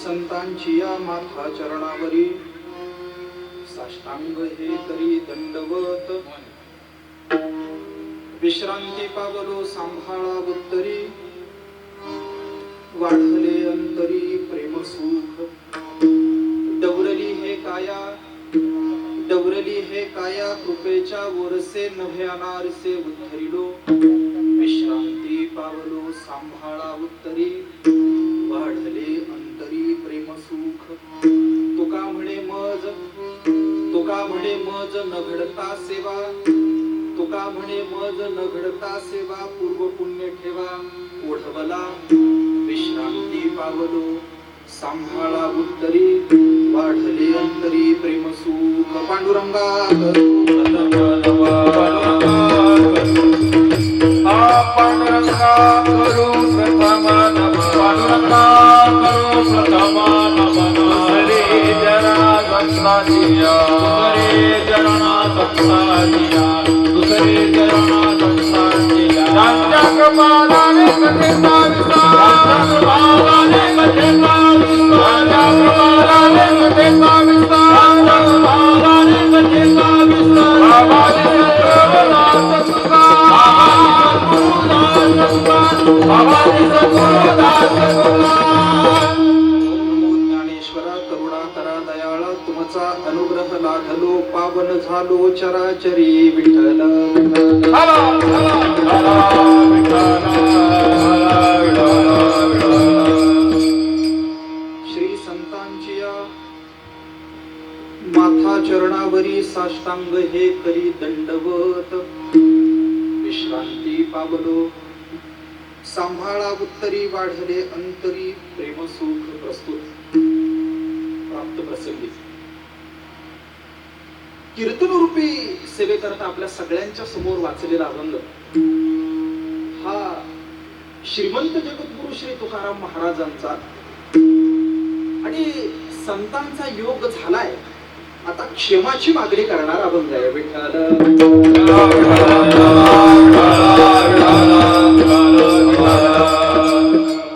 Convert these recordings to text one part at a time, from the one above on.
संतांची या माथा चरणावरी साष्टांग हे करी दंडवत विश्रांती पावलो सांभाळा उत्तरी वाढले अंतरी प्रेम सुख डवरली हे काया कृपेच्या वरसे नभे अनारसे उद्धरिलो विश्रांती पावलो सांभाळा उत्तरी वाढले अंतरी प्रेम सुख तुका म्हणे मज न घडता सेवा तुका म्हणे मज न घडता सेवा पूर्व पुण्य ठेवा ओढवला विश्रांती पावलो सांभाळा उत्तरी वाढले अंतरी प्रेम सुख पांडुरंगा पांडुरंगा करू प्रथम नमः पांडुरंगा करू प्रथम नमः हरे जना संसारिया हरे जना संसारिया दुसरे जना संसारिया राजा कपालाने कथेचा विस्तार राजा कपालाने कथेचा विस्तार राजा कपालाने कथेचा विस्तार राजा कपालाने कथेचा विस्तार बाबाजी सत्पुरुष सुखा बाबाजी सत्पुरुष ज्ञानेश्वरा करुणाकरा दयाळा तुमचा अनुग्रह लाभलो पावन झालो चराचरी विठ्ठल श्री संतांची माथा चरणावरी साष्टांग हे करी दंडवत विश्रांती पावलो सांभाळा उत्तरी वाढले अंतरी प्रेम सुख प्रस्तुत प्राप्त प्रसंगी कीर्तनरूपी सेवेकरता आपल्या सगळ्यांच्या समोर वाचलेला अभंग हा श्रीमंत जगद्गुरु श्री तुकाराम महाराजांचा आणि संतांचा योग झालाय आता क्षेमाची मागणी करणारा अभंग आहे विठ्ठल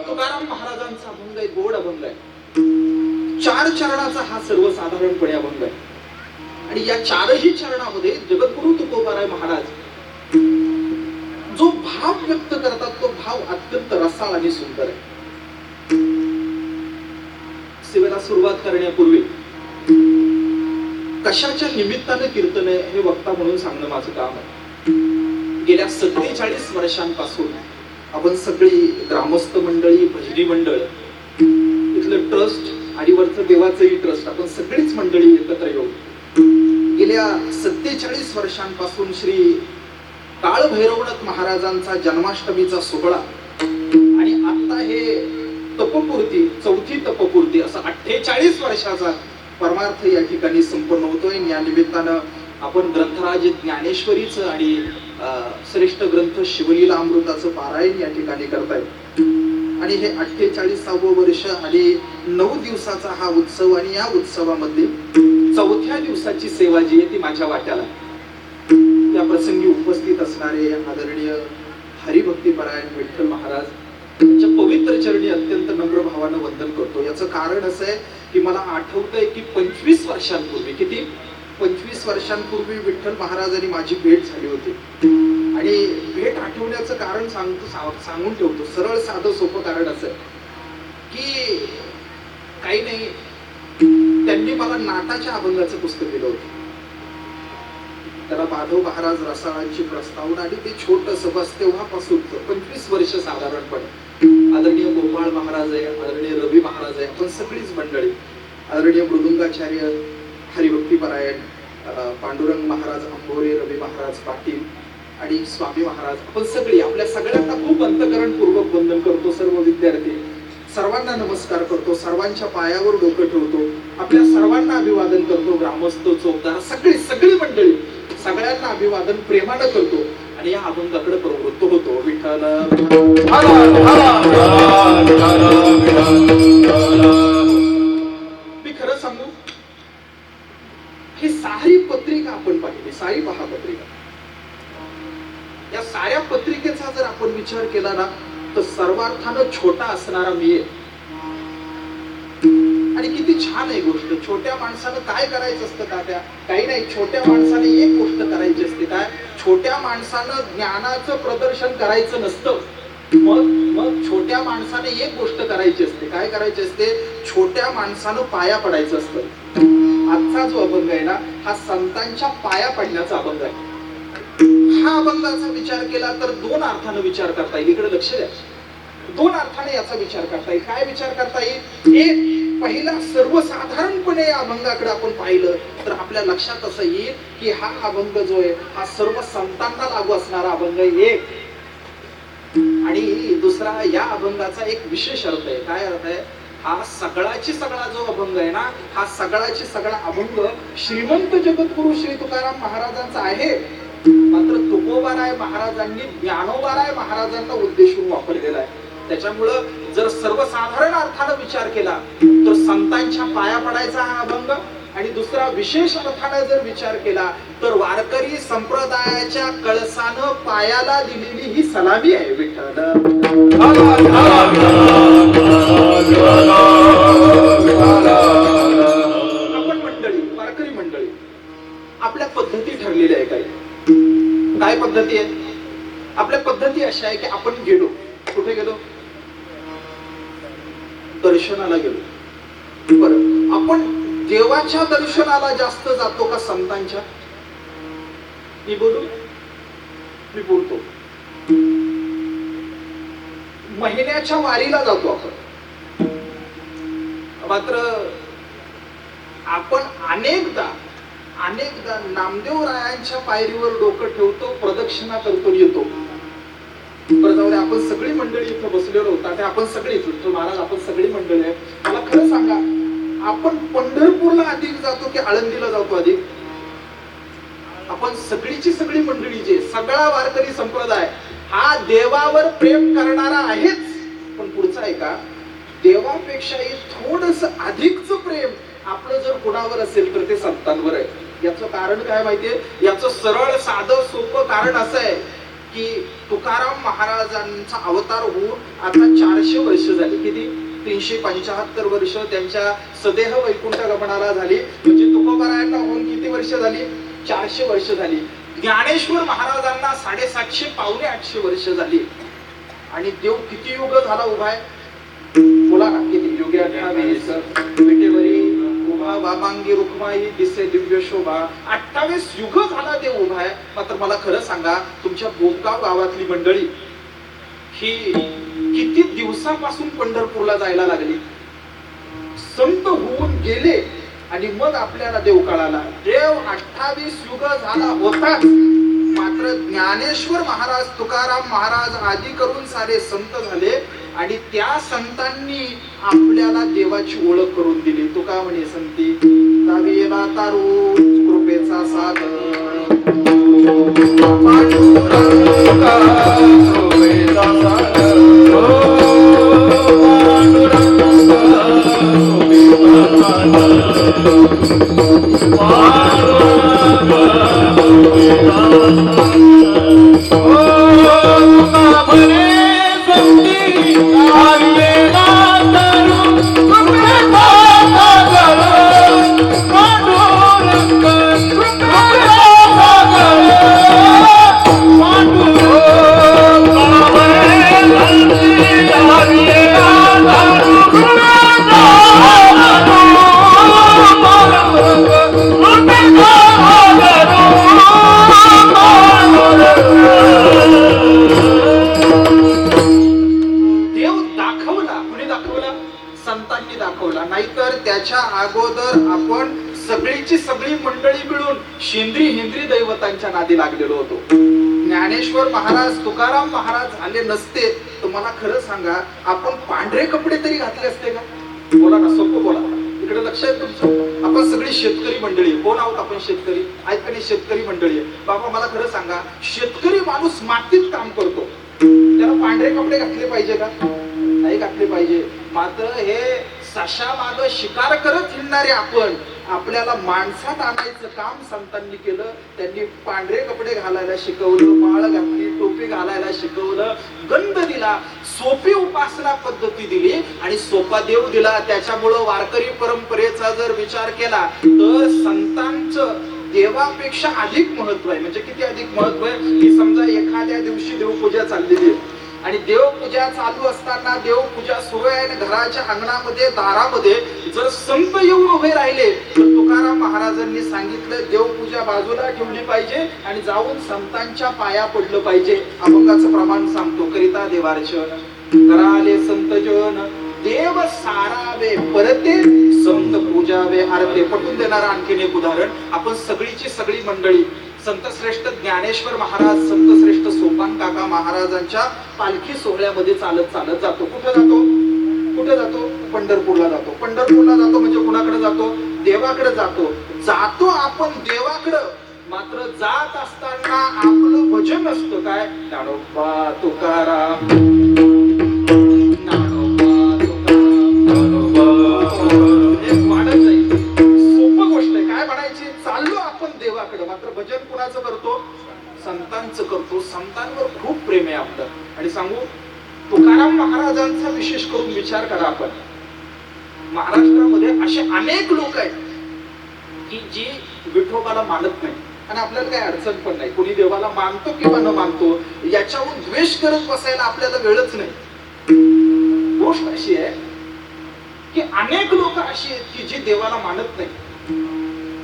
तुकाराम महाराजांचा अभंग आहे गोड अभंग आहे 4 चरणाचा हा सर्वसाधारणपणे अभंग आहे आणि या 4ही चरणामध्ये जगद्गुरु तुकोबाराय महाराज जो भाव व्यक्त करतात तो भाव अत्यंत रसाळ आणि सुंदर आहे सेवेला सुरुवात करण्यापूर्वी कशाच्या निमित्ताने कीर्तन आहे हे वक्ता म्हणून सांगणं माझं काम आहे गेल्या 47 वर्षांपासून आपण सगळी ग्रामस्थ मंडळी भजनी मंडळ इथलं ट्रस्ट आणि वरचं देवाचंही ट्रस्ट आपण सगळीच मंडळी एकत्र येऊन गेल्या 47 वर्षांपासून श्री काळभैरवनाथ महाराजांचा जन्माष्टमीचा सोहळा आणि आता हे तपपूर्ती 4थी तपपूर्ती असं 48 वर्षाचा परमार्थ या ठिकाणी संपन्न होतोय या निमित्तानं आपण ग्रंथराज ज्ञानेश्वरीचं आणि श्रेष्ठ ग्रंथ शिवलीला अमृताचं पारायण या ठिकाणी करताय आणि हे 48वे वर्ष आणि 9 दिवसाचा हा उत्सव आणि या उत्सवामध्ये 4थ्या दिवसाची सेवा जी आहे ती माझ्या वाट्याला या प्रसंगी उपस्थित असणारे आदरणीय हरिभक्तीपरायण विठ्ठल महाराज त्यांच्या पवित्र चरणी अत्यंत नम्र भावानं वंदन करतो याचं कारण असं आहे की मला आठवतंय की 25 वर्षांपूर्वी किती 25 वर्षांपूर्वी विठ्ठल महाराज आणि माझी भेट झाली होती आणि भेट आठवण्याचं कारण सांगून ठेवतो सरळ साधं सोपं कारण असं की काही नाही त्यांनी मला नाटाच्या अभंगाचं पुस्तक दिलं होतं त्याला माधव महाराज रसाळांची प्रस्तावना आणि ते छोटंसं बस तेव्हापासून 25 वर्ष साधारणपणे आदरणीय गोपाळ महाराज आहे आदरणीय रवी महाराज आहे आपण सगळीच मंडळी आदरणीय मृदुंगाचार्य हरिभक्तीपरायण पांडुरंग महाराज अंभोरे रवी महाराज पाटील आणि स्वामी महाराज आपण सगळी आपल्या सगळ्यांना खूप अंतःकरणपूर्वक वंदन करतो सर्व विद्यार्थी सर्वांना नमस्कार करतो सर्वांच्या पायावर डोकं ठेवतो आपल्या सर्वांना अभिवादन करतो ग्रामस्थ चौकदार सगळी मंडळी सगळ्यांना अभिवादन प्रेमानं करतो आणि या अभंगाकडे प्रवृत्त होतो विठ्ठल मी खरं सांगू ही सारी पत्रिका आपण पाहिली सारी महापत्रिका या साऱ्या पत्रिकेचा जर आपण विचार केला ना तर सर्वार्थानं छोटा असणारा मी आहे छान आहे गोष्ट. छोट्या माणसानं काय करायचं असतं तात्या? काही नाही, छोट्या माणसाने एक गोष्ट करायची असते. काय? छोट्या माणसानं ज्ञानाचं प्रदर्शन करायचं नसतं. मग मग छोट्या माणसाने एक गोष्ट करायची असते. काय करायची असते? छोट्या माणसानं पाया पडायचं असतं. आजचा जो अभंग आहे ना, हा संतांच्या पाया पडण्याचा अभंग आहे. हा अभंगाचा विचार केला तर दोन अर्थानं विचार करता येईल. इकडे लक्ष द्या. दोन अर्थाने याचा विचार करता येईल. काय विचार करता येईल? एक, पहिला, सर्वसाधारणपणे या अभंगाकडे आपण पाहिलं तर आपल्या लक्षात असं येईल की हा अभंग जो आहे हा सर्व संतांना लागू असणारा अभंग आहे. एक. आणि दुसरा, या अभंगाचा एक विशेष अर्थ आहे. काय अर्थ आहे? हा सगळाची सगळा जो अभंग आहे ना, हा सगळाची सगळा अभंग श्रीमंत जगद्गुरु श्री तुकाराम महाराजांचा आहे. मात्र तुकोबाराय महाराजांनी ज्ञानोबाराय महाराजांना उद्देशून वापरलेला आहे. त्याच्यामुळं जर सर्वसाधारण अर्थानं विचार केला तर संतांच्या पाया पडायचा हा अभंग, आणि दुसरा विशेष अर्थाने जर विचार केला तर वारकरी संप्रदायाच्या कळसानं पायाला दिलेली ही सलामी आहे. विठ्ठल आपण मंडळी, वारकरी मंडळी, आपल्या पद्धती ठरलेल्या आहे. काय पद्धती आहे? आपल्या पद्धती अशा आहे की आपण गेलो, कुठे गेलो? दर्शनाला गेलो. बरं, आपण देवाच्या दर्शनाला जास्त जातो का संतांच्या? मी बोलतो. महिन्याच्या वारीला जातो आपण. मात्र आपण अनेकदा नामदेव रायांच्या पायरीवर डोकं ठेवतो, प्रदक्षिणा करतो, येतो. बरं, जाऊ दे. आपण सगळी मंडळी इथं बसलेलो होता, आपण सगळी महाराज, आपण सगळी मंडळी आहे. मला खरं सांगा, आपण पंढरपूरला अधिक जातो की आळंदीला जातो अधिक? आपण सगळीची सगळी मंडळी, जे सगळा वारकरी संप्रदाय हा देवावर प्रेम करणारा आहेच. पण पुढचा आहे का, देवापेक्षाही थोडस अधिकच प्रेम आपलं जर कुणावर असेल तर ते संतांवर आहे. याचं कारण काय माहितीये? याचं सरळ साधं सोपं कारण असं आहे की तुकाराम महाराजांचा अवतार होऊन आता 400 वर्ष झाली. किती? 375 वर्ष त्यांच्या सदेह वैकुंठ गमनाला झाली. म्हणजे तुकोबारायांना होऊन किती वर्ष झाली? 400 वर्ष झाली. ज्ञानेश्वर महाराजांना 750 पावणे 800 वर्ष झाली. आणि देव किती युग झाला उभा आहे? बोला ना, किती युगे? 28. विटेवरी उभा वामांगी रुक्माई दिसे दिव्य शोभा. 28 युग झाला देव उभा आहे. मात्र मला खरं सांगा, तुमच्या बोमगाव गावातली मंडळी ही किती दिवसापासून पंढरपूरला जायला लागली? संत होऊन गेले आणि मग आपल्याला देव कळाला. देव 28 युग झाला होता. मात्र ज्ञानेश्वर महाराज, तुकाराम महाराज आदी करून सारे संत झाले आणि त्या संतांनी आपल्याला देवाची ओळख करून दिली. तुका म्हणे संती दावेला तारू कृपेचा सागर दैवतांच्या नादी लागलेलो होतो. ज्ञानेश्वर महाराज, तुकाराम महाराज झाले नसते तर मला खरं सांगा, आपण पांढरे कपडे तरी घातले असते का? बोला ना, सोपं बोला. इकडे लक्ष आहे तुमचं. आपण सगळी शेतकरी मंडळी. कोण आहोत आपण? शेतकरी. ऐकणे शेतकरी मंडळी आहे. बाबा मला खरं सांगा, शेतकरी माणूस मातीत काम करतो, त्याला पांढरे कपडे घातले पाहिजे का? नाही घातले पाहिजे. मात्र हे सशा माग शिकार करत हिंडणारे आपण आपल्याला माणसात आणायचं काम संतांनी केलं. त्यांनी पांढरे कपडे घालायला शिकवलं, माळ घातली, टोपी घालायला शिकवलं, गंध दिला, सोपी उपासना पद्धती दिली आणि सोपा देव दिला. त्याच्यामुळं वारकरी परंपरेचा जर विचार केला तर संतांचं देवापेक्षा अधिक महत्व आहे. म्हणजे किती अधिक महत्व आहे की समजा एखाद्या दिवशी देवपूजा चाललेली आहे आणि देवपूजा चालू असताना देवपूजा सुरू आहे आणि घराच्या अंगणामध्ये दारामध्ये जर संत येऊन उभे राहिले तर तुकाराम महाराजांनी सांगितलं देवपूजा बाजूला ठेवली पाहिजे आणि जाऊन संतांच्या पाया पडलं पाहिजे. अभंगाचं प्रमाण सांगतो, करिता देवार्चन कराले संतजन देव सारावे परते संत पूजावे आरते. पटवून देणारं आणखीन एक उदाहरण, आपण सगळीची सगळी मंडळी संत श्रेष्ठ ज्ञानेश्वर महाराज, संत श्रेष्ठ सोपान काका महाराजांच्या पालखी सोहळ्यामध्ये चालत चालत जातो. कुठे जातो? पंढरपूरला जातो. पंढरपूरला जातो म्हणजे कुणाकडे जातो? देवाकडे जातो. जातो आपण देवाकडं, मात्र जात असताना आपलं भजन असतं काय? ज्ञानोबा तुकाराम, मात्र भजन कुणाचं करतो? संतांचं करतो. संतांवर खूप प्रेम आहे आपलं. आणि सांगू, तुकाराम महाराजांचा विशेष करून विचार करा आपण. महाराष्ट्रामध्ये असे अनेक लोक आहेत की जी विठोबाला मानत नाही आणि आपल्याला काही अडचण पण नाही. कोणी देवाला मानतो किंवा न मानतो याच्यावर द्वेष करत बसायला आपल्याला वेळच नाही. गोष्ट अशी आहे की अनेक लोक अशी आहेत की जी देवाला मानत नाही,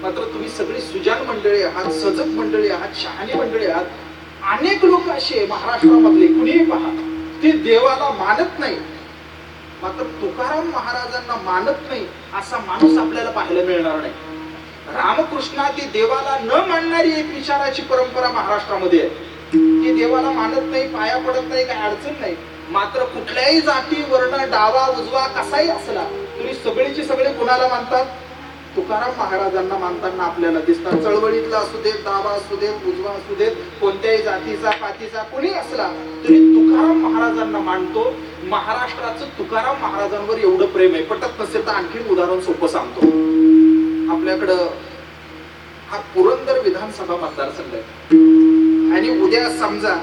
मात्र तुम्ही सगळी सुजान मंडळी आहात, सजग मंडळी आहात, शहाणी मंडळी आहात. अनेक लोक असे महाराष्ट्रामधले कुणीही पहा, ते देवाला मानत नाही, मात्र तुकाराम महाराजांना मानत नाही असा माणूस आपल्याला पाहायला मिळणार नाही. रामकृष्णाती देवाला न मानणारी एक विचाराची परंपरा महाराष्ट्रामध्ये आहे. ती देवाला मानत नाही, पाया पडत नाही, काही अडचण नाही, मात्र कुठल्याही जाती वर्ण डावा उजवा कसाही असला तुम्ही सगळेचे सगळे कुणाला मानतात? तुकाराम महाराजांना मानताना आपल्याला दिसतात. चळवळीतला असू देत, डावा असू देत, उजवा असू देत, कोणत्याही जातीचा पातीचा कोणी असला तरी तुकाराम महाराजांना मानतो. महाराष्ट्राचं तुकाराम महाराजांवर एवढं प्रेम आहे. पटत नसेल तर आणखी उदाहरण सोपं सांगतो. आपल्याकडं हा पुरंदर विधानसभा मतदारसंघ आहे आणि उद्या समजा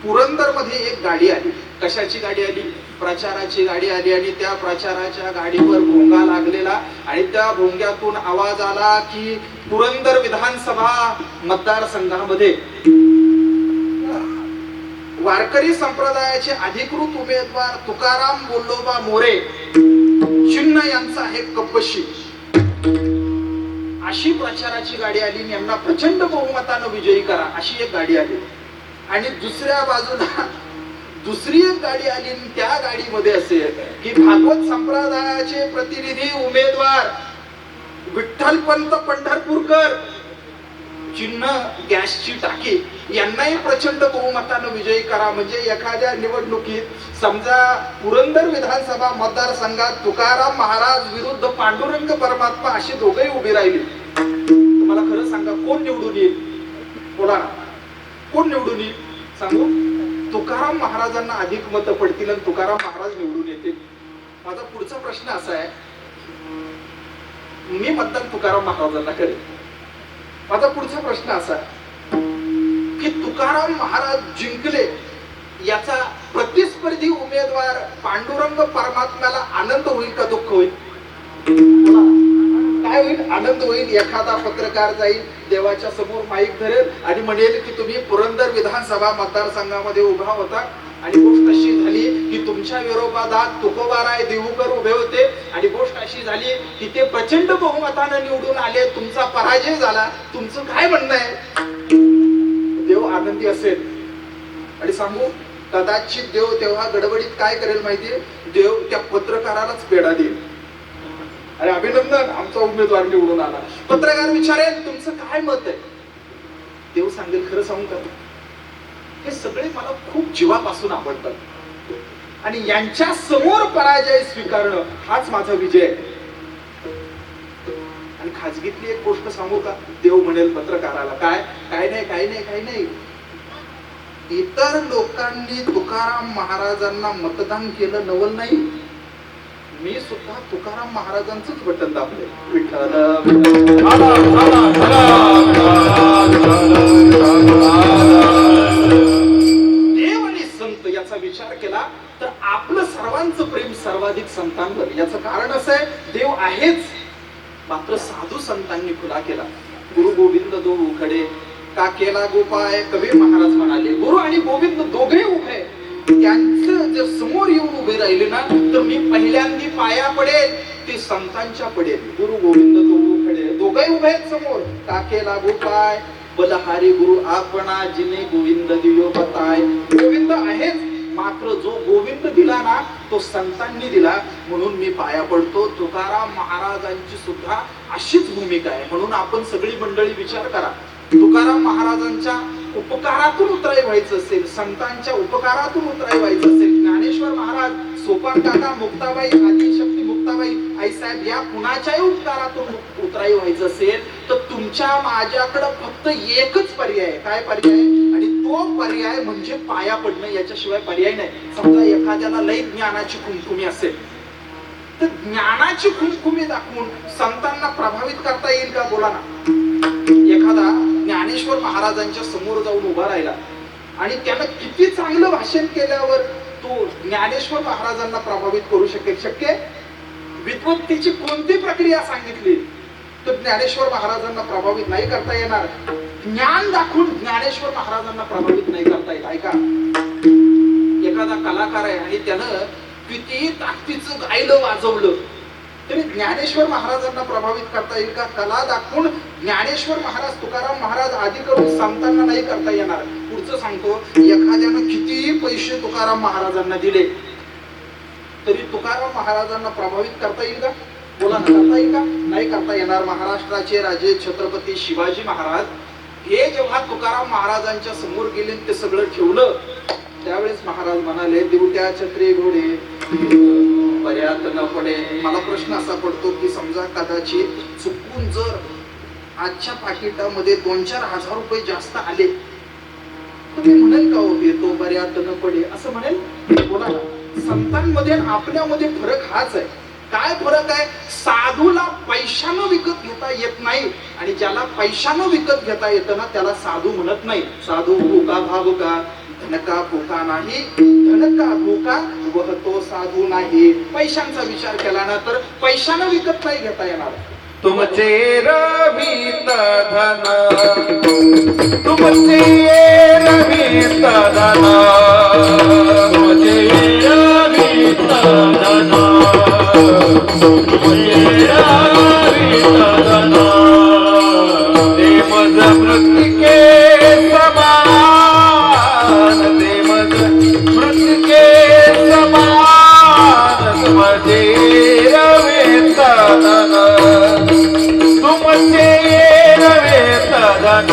पुरंदर मध्ये एक गाडी आली. कशाची गाडी आली? प्रचाराची गाडी आली आणि त्या प्रचाराच्या गाडीवर भोंगा लागलेला आणि त्या भोंग्यातून आवाज आला की पुरंदर विधानसभा मतदारसंघामध्ये वारकरी संप्रदायाचे अधिकृत उमेदवार तुकाराम बोल्लोबा मोरे चिन्ह यांचा आहे कब्बशी. अशी प्रचाराची गाडी आली, यांना प्रचंड बहुमतानं विजयी करा अशी एक गाडी आली. आणि दुसऱ्या बाजूला दुसरी एक गाडी आली, त्या गाडीमध्ये असेल की भागवत संप्रदायाचे प्रतिनिधी उमेदवार विठ्ठलपंत पंढरपूरकर चिन्ह गॅसची टाकी, यांनाही प्रचंड बहुमतानं विजयी करा. म्हणजे एखाद्या निवडणुकीत समजा पुरंदर विधानसभा मतदारसंघात तुकाराम महाराज विरुद्ध पांडुरंग परमात्मा अशी दोघेही उभी राहिली, तुम्हाला खरं सांगा कोण निवडून येईल? बोला, कोण निवडून येईल? सांगू, तुकाराम महाराजांना अधिक मतं पडतील आणि तुकाराम महाराज निवडून येतील. माझा पुढचा प्रश्न असा आहे, मी मतदान तुकाराम महाराजांना करेन. माझा पुढचा प्रश्न असा आहे की तुकाराम महाराज जिंकले याचा प्रतिस्पर्धी उमेदवार पांडुरंग परमात्म्याला आनंद होईल का दुःख होईल? काय होईल? आनंद होईल. एखादा पत्रकार जाईल, देवाच्या समोर माईक धरेल आणि म्हणेल की तुम्ही पुरंदर विधानसभा मतदारसंघामध्ये उभा होता आणि गोष्ट अशी झाली की तुमच्या विरोधात तुकोबाराय देवूकर उभे होते आणि गोष्ट अशी झाली की ते प्रचंड बहुमतानं निवडून आले, तुमचा पराजय झाला. तुमचं काय म्हणणं आहे? देव आनंदी असेल. आणि सांगू, कदाचित देव तेव्हा गडबडीत काय करेल माहितीये? देव त्या पत्रकारालाच पेढा देईल. अरे अभिनंदन, आमचा उमेदवार निवडून आला. पत्रकार विचारेल तुमचं काय मत आहे? देव सांगेल खरं सांगू का, हे सगळे मला खूप जीवापासून आवडतात आणि यांच्या समोर पराजय स्वीकारणं हाच माझा विजय आहे. आणि खाजगीतली एक गोष्ट सांगू का? देव म्हणेल पत्रकाराला, काय नाही, इतर लोकांनी तुकाराम महाराजांना मतदान केलं नवल नाही, मी सुद्धा तुकाराम महाराजांचंच बटन दाबले. विठ्ठल झाला, झाला, देव आणि संत याचा विचार केला तर आपलं सर्वांचं प्रेम सर्वाधिक संतांवर. याचं कारण असं आहे, देव आहेच मात्र साधू संतांनी खुला केला. गुरु गोविंद दो उघडे का केला गोपाय, कबीर महाराज म्हणाले. गुरु आणि गोविंद दोघे उभे, त्यांचं जर समोर येऊन उभे राहिले ना तर मी पहिल्यांदी पाया पडेल ते संतांच्या पडेल. गुरु गोविंद दो उघडे, दोघे उभे आहेत समोर. का केला गोपाय बलहारी गुरु आपणा, जिने गोविंद दियो बताय. गोविंद आहेच मात्र जो गोविंद दिला ना तो संतांनी दिला, म्हणून मी पाया पडतो. तुकाराम महाराजांची सुद्धा अशीच भूमिका आहे. म्हणून आपण सगळी मंडळी विचार करा, तुकाराम महाराजांच्या उपकारातून उतराई व्हायचं असेल, संतांच्या उपकारातून उतराई व्हायचं असेल, ज्ञानेश्वर महाराज, सोपान काका, मुक्ताबाई, आदिशक्ती मुक्ताबाई आईसाहेब या कुणाच्याही उपकारातून उतराई व्हायचं असेल तर तुमच्या माझ्याकडं फक्त एकच पर्याय. काय पर्याय? आणि तो पर्याय म्हणजे पाया पडणं. याच्याशिवाय पर्याय नाही. समजा एखाद्याला लई ज्ञानाची खुमखुमी असेल तर ज्ञानाची खुमखुमी दाखवून संतांना प्रभावित करता येईल का? बोला ना. एखादा ज्ञानेश्वर महाराजांच्या समोर जाऊन उभा राहिला आणि त्यानं किती चांगलं भाषण केल्यावर तो ज्ञानेश्वर महाराजांना प्रभावित करू शकेल? शक्य? विद्वत्तेची कोणती प्रक्रिया सांगितली तर ज्ञानेश्वर महाराजांना प्रभावित नाही करता येणार. ज्ञान दाखवून ज्ञानेश्वर महाराजांना प्रभावित नाही करता येत. ऐका, एखादा कलाकार आहे आणि त्यानं किती ताकदीचं गायलं वाजवलं तरी ज्ञानेश्वर महाराजांना प्रभावित करता येईल का? कला दाखवून ज्ञानेश्वर महाराज, तुकाराम महाराज आदी करून संतांना नाही करता येणार. पुढचं सांगतो, एखाद्यानं कितीही पैसे तुकाराम महाराजांना दिले तरी तुकाराम महाराजांना प्रभावित करता येईल का? बोला ना, करता येईल का? नाही करता येणार. महाराष्ट्राचे राजे छत्रपती शिवाजी महाराज हे जेव्हा तुकाराम महाराजांच्या समोर गेले ते सगळं ठेवलं त्यावेळेस महाराज म्हणाले, दिवट्या छत्री घोडे पर्यात न पडे. मला प्रश्न असा पडतो की समजा कदाचित चुकून जर आजच्या पाकिटामध्ये 2-4 हजार रुपये जास्त आले तर मी म्हणेल का हो येतो पर्यात न पडे असं म्हणेल? बोला ना. संतांमध्ये आपल्यामध्ये फरक हाच आहे. काय फरक आहे? साधूला पैशानं विकत घेता येत नाही आणि ज्याला पैशानं विकत घेता येतं ना त्याला साधू म्हणत नाही. साधू भूका भावुका, धनका भूका नाही, धनका भूका वहतो साधू नाही. पैशांचा विचार केला ना तर पैशानं विकत नाही घेता येणार. तुमचे रवित धन, तुमचे रवित धन, तुमचे रवित धन, तुमचे रवित धन. ते मज मृतिके समान, ते मज मृतिके समान, तुमचे रवित धन, तुमचे रवित धन.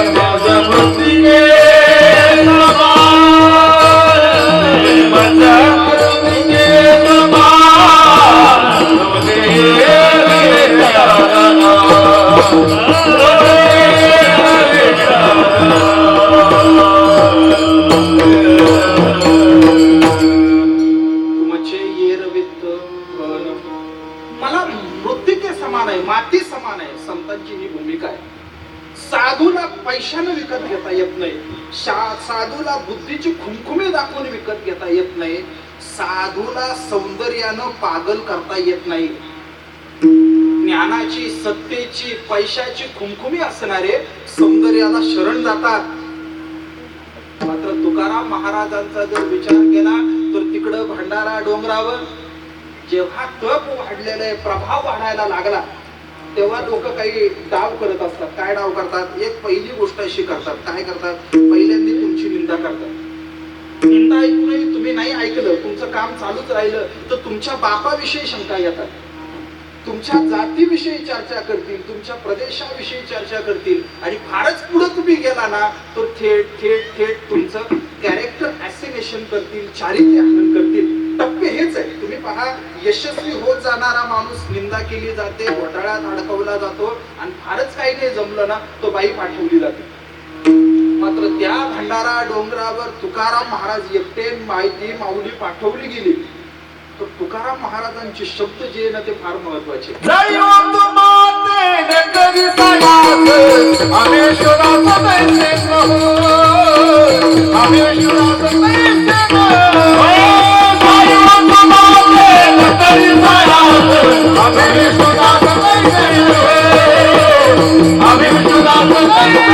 मज मृतिके समान, मज मृतिके समान, तुमचे रवित धन, तुमचे रवित तुमचे येरवित धन. मला मृत्तिके समान आहे, माती समान आहे. संतांची ही भूमिका आहे. साधूला पैशानं विकत घेता येत नाही, साधूला बुद्धीची खुमखुमी दाखवून विकत घेता येत नाही, साधूला सौंदर्यानं पागल करता येत नाही. ज्ञानाची, सत्तेची, पैशाची खुमखुमी असणारे सौंदर्याला शरण जातात. मात्र तुकाराम महाराजांचा जर विचार केला तर तिकडं भंडारा डोंगरावर जेव्हा तप वाढलेलं आहे, प्रभाव वाढायला लागला तेव्हा लोक काही डाव करत असतात. काय डाव करतात? एक पहिली गोष्ट अशी करतात. काय करतात? पहिल्यांदा तुमची निंदा करतात. निंदा ऐकूनही तुम्ही नाही ऐकलं, तुमचं काम चालूच राहिलं तर तुमच्या बापाविषयी शंका येतात, तुमच्या जातीविषयी चर्चा करतील, तुमच्या प्रदेशाविषयी चर्चा करतील आणि फारच पुढे तुम्ही गेला ना तर थेट थेट थेट तुमचं कॅरेक्टर ॲसिनेशन करतील, चारित्र्य हनन करतील. टप्पे हेच आहे. तुम्ही पहा, यशस्वी होत जाणारा माणूस निंदा केली जाते, घोटाळ्यात अडकवला जातो आणि फारच काही नाही जमलं ना तो बाई पाठवली जाते. मात्र त्या भंडारा डोंगरावर तुकाराम महाराज एकटे माहिती माऊली पाठवली गेली तर तुकाराम महाराजांचे शब्द जे आहे ना ते फार महत्वाचे. जय माते नगरी सयास आम्ही विश्वनाथ तैसे नो आम्ही विश्वनाथ तैसे नो जय माते नगरी सयास आम्ही विश्वनाथ तैसे नो आम्ही विश्वनाथ तैसे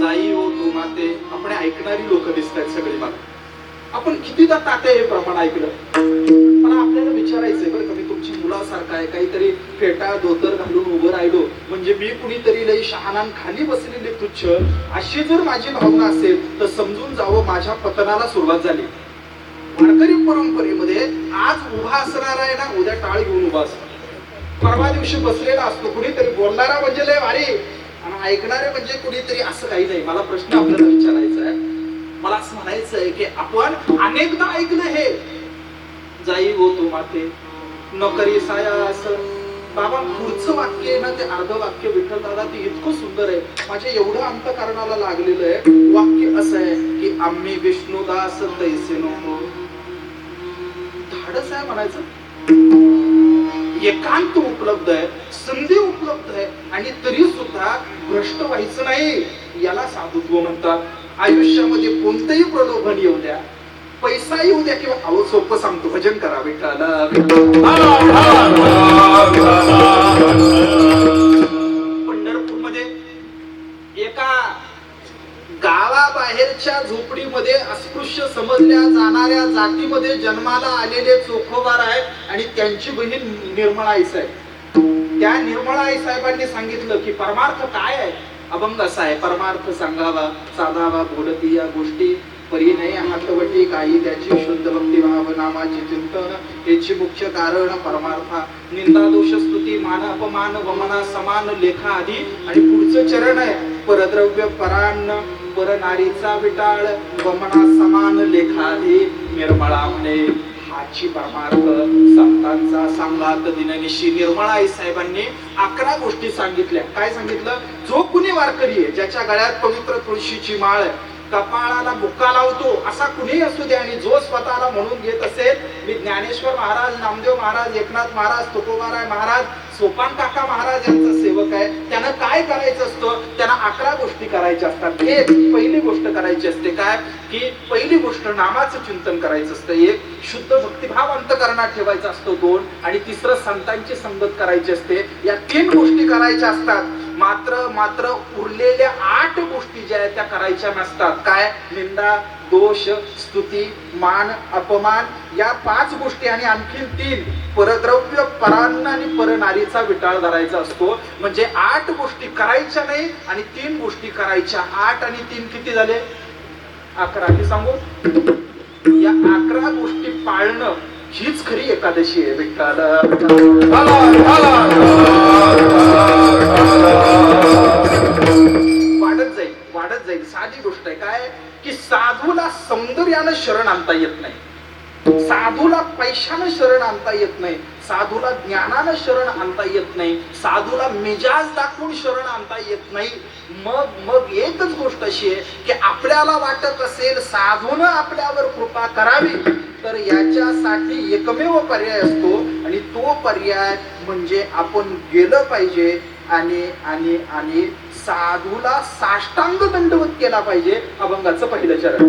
जाई हो तू माते. आपण ऐकणारी लोक दिसतात सगळी मला. आपण कितीदा तात्या हे प्रमाण ऐकलं. मला आपल्याला विचारायचंय बरं का, मी तुमची मुलासारखा आहे, काहीतरी फेटा धोतर घालून उभं राहिलो म्हणजे मी कुणीतरी लई शहाणान खाली बसलेले तुच्छ, अशी जर माझी भावना असेल तर समजून जावं माझ्या पतनाला सुरुवात झाली. वारकरी परंपरेमध्ये आज उभा असणार आहे ना, उद्या टाळ घेऊन उभा असतो. परवा दिवशी बसलेला असतो कुणीतरी, बोलणारा म्हणजे लय भारी आणि ऐकणारे म्हणजे कुणीतरी, असं काही नाही. मला प्रश्न आपल्याला विचारायचा आहे, मला असं म्हणायचं आहे की आपण अनेकदा ऐकलं हे जाई हो तू माते न करी साया असं. बाबा पुढचं वाक्य आहे ना ते अर्ध वाक्य विठ्ठल दादा ते इतकं सुंदर आहे, माझ्या एवढं अंतःकरणाला लागलेलं आहे. वाक्य असं आहे की आम्ही विष्णुदास तैसे नो. धाडस आहे म्हणायचं. एकांत उपलब्ध आहे, संधी उपलब्ध आहे आणि तरी सुद्धा भ्रष्ट व्हायचं नाही, याला साधुत्व म्हणतात. आयुष्यामध्ये कोणतंही प्रलोभन येऊ द्या, पैसा येऊ द्या किंवा अहो सोपं सांगतो, भजन करा विठ्ठला. पंढरपूरमध्ये एका गावाबाहेरच्या झोपडीमध्ये अस्पृश्य समजल्या जाणाऱ्या जातीमध्ये जन्माला आलेले चोखोबार आहेत आणि त्यांची बहीण निर्मळाई साहेब. त्या निर्मळाई साहेबांनी सांगितलं की परमार्थ काय आहे. अभंग असा आहे, परमार्थ सांगावा साधावा बोलती या गोष्टी परी नाही हातवटी काही त्याची शुद्ध भक्ती भाव नामाचे चिंतन याची मुख्य कारण परमार्था. निंदा दोष स्तुती मान अपमान वमना समान लेखा आधी आणि पुढचं चरण आहे परद्रव्य परान्न पर नारीचा विटाळ वमना समान लेखाधी निर्मळा म्हणे. हाची परमार्थ संतांचा सांगात दिननिशी. निर्मळाई साहेबांनी 11 गोष्टी सांगितल्या. काय सांगितलं, जो कुणी वारकरी आहे ज्याच्या गळ्यात पवित्र तुळशीची माळ आहे, कपाळाला बुक्का लावतो असा कुणीही असू दे आणि जो स्वतःला म्हणून घेत असेल मी ज्ञानेश्वर महाराज, नामदेव महाराज, एकनाथ महाराज, तुकोबाराय महाराज, सोपान काका महाराज यांचा सेवक आहे, त्यानं काय करायचं असतं, त्यांना 11 गोष्टी करायच्या असतात. एक पहिली गोष्ट करायची असते काय की पहिली गोष्ट नामाचं चिंतन करायचं असतं. एक शुद्ध भक्तिभाव अंतःकरणात ठेवायचा असतो. 2 आणि तिसरं संतांची संगत करायची असते. या 3 गोष्टी करायच्या असतात. मात्र उरलेल्या 8 गोष्टी ज्या आहेत त्या करायच्या नसतात. काय, निंदा दोष स्तुती मान अपमान या 5 गोष्टी आणि आणखीन 3 परद्रव्य परान्न आणि परनारीचा विटाळ धरायचा असतो. म्हणजे 8 गोष्टी करायच्या नाही आणि 3 गोष्टी करायच्या. 8 आणि 3 किती झाले, 11. मी सांगू, या 11 गोष्टी पाळणं हीच खरी एकादशी आहे विठ्ठल. वाढत जाईल. साधी गोष्ट आहे काय की साधूला सौंदर्यानं शरण आणता येत नाही, साधूला पैशानं शरण आणता येत नाही, साधूला ज्ञानानं शरण आणता येत नाही, साधूला मिजाज दाखवून शरण आणता येत नाही. मग एकच गोष्ट अशी आहे की आपल्याला वाटत असेल साधूनं आपल्यावर कृपा करावी तर याच्यासाठी एकमेव पर्याय असतो आणि तो पर्याय म्हणजे आपण गेलं पाहिजे आणि साधूला साष्टांग दंडवत केला पाहिजे. अभंगाचं पहिलं चरण.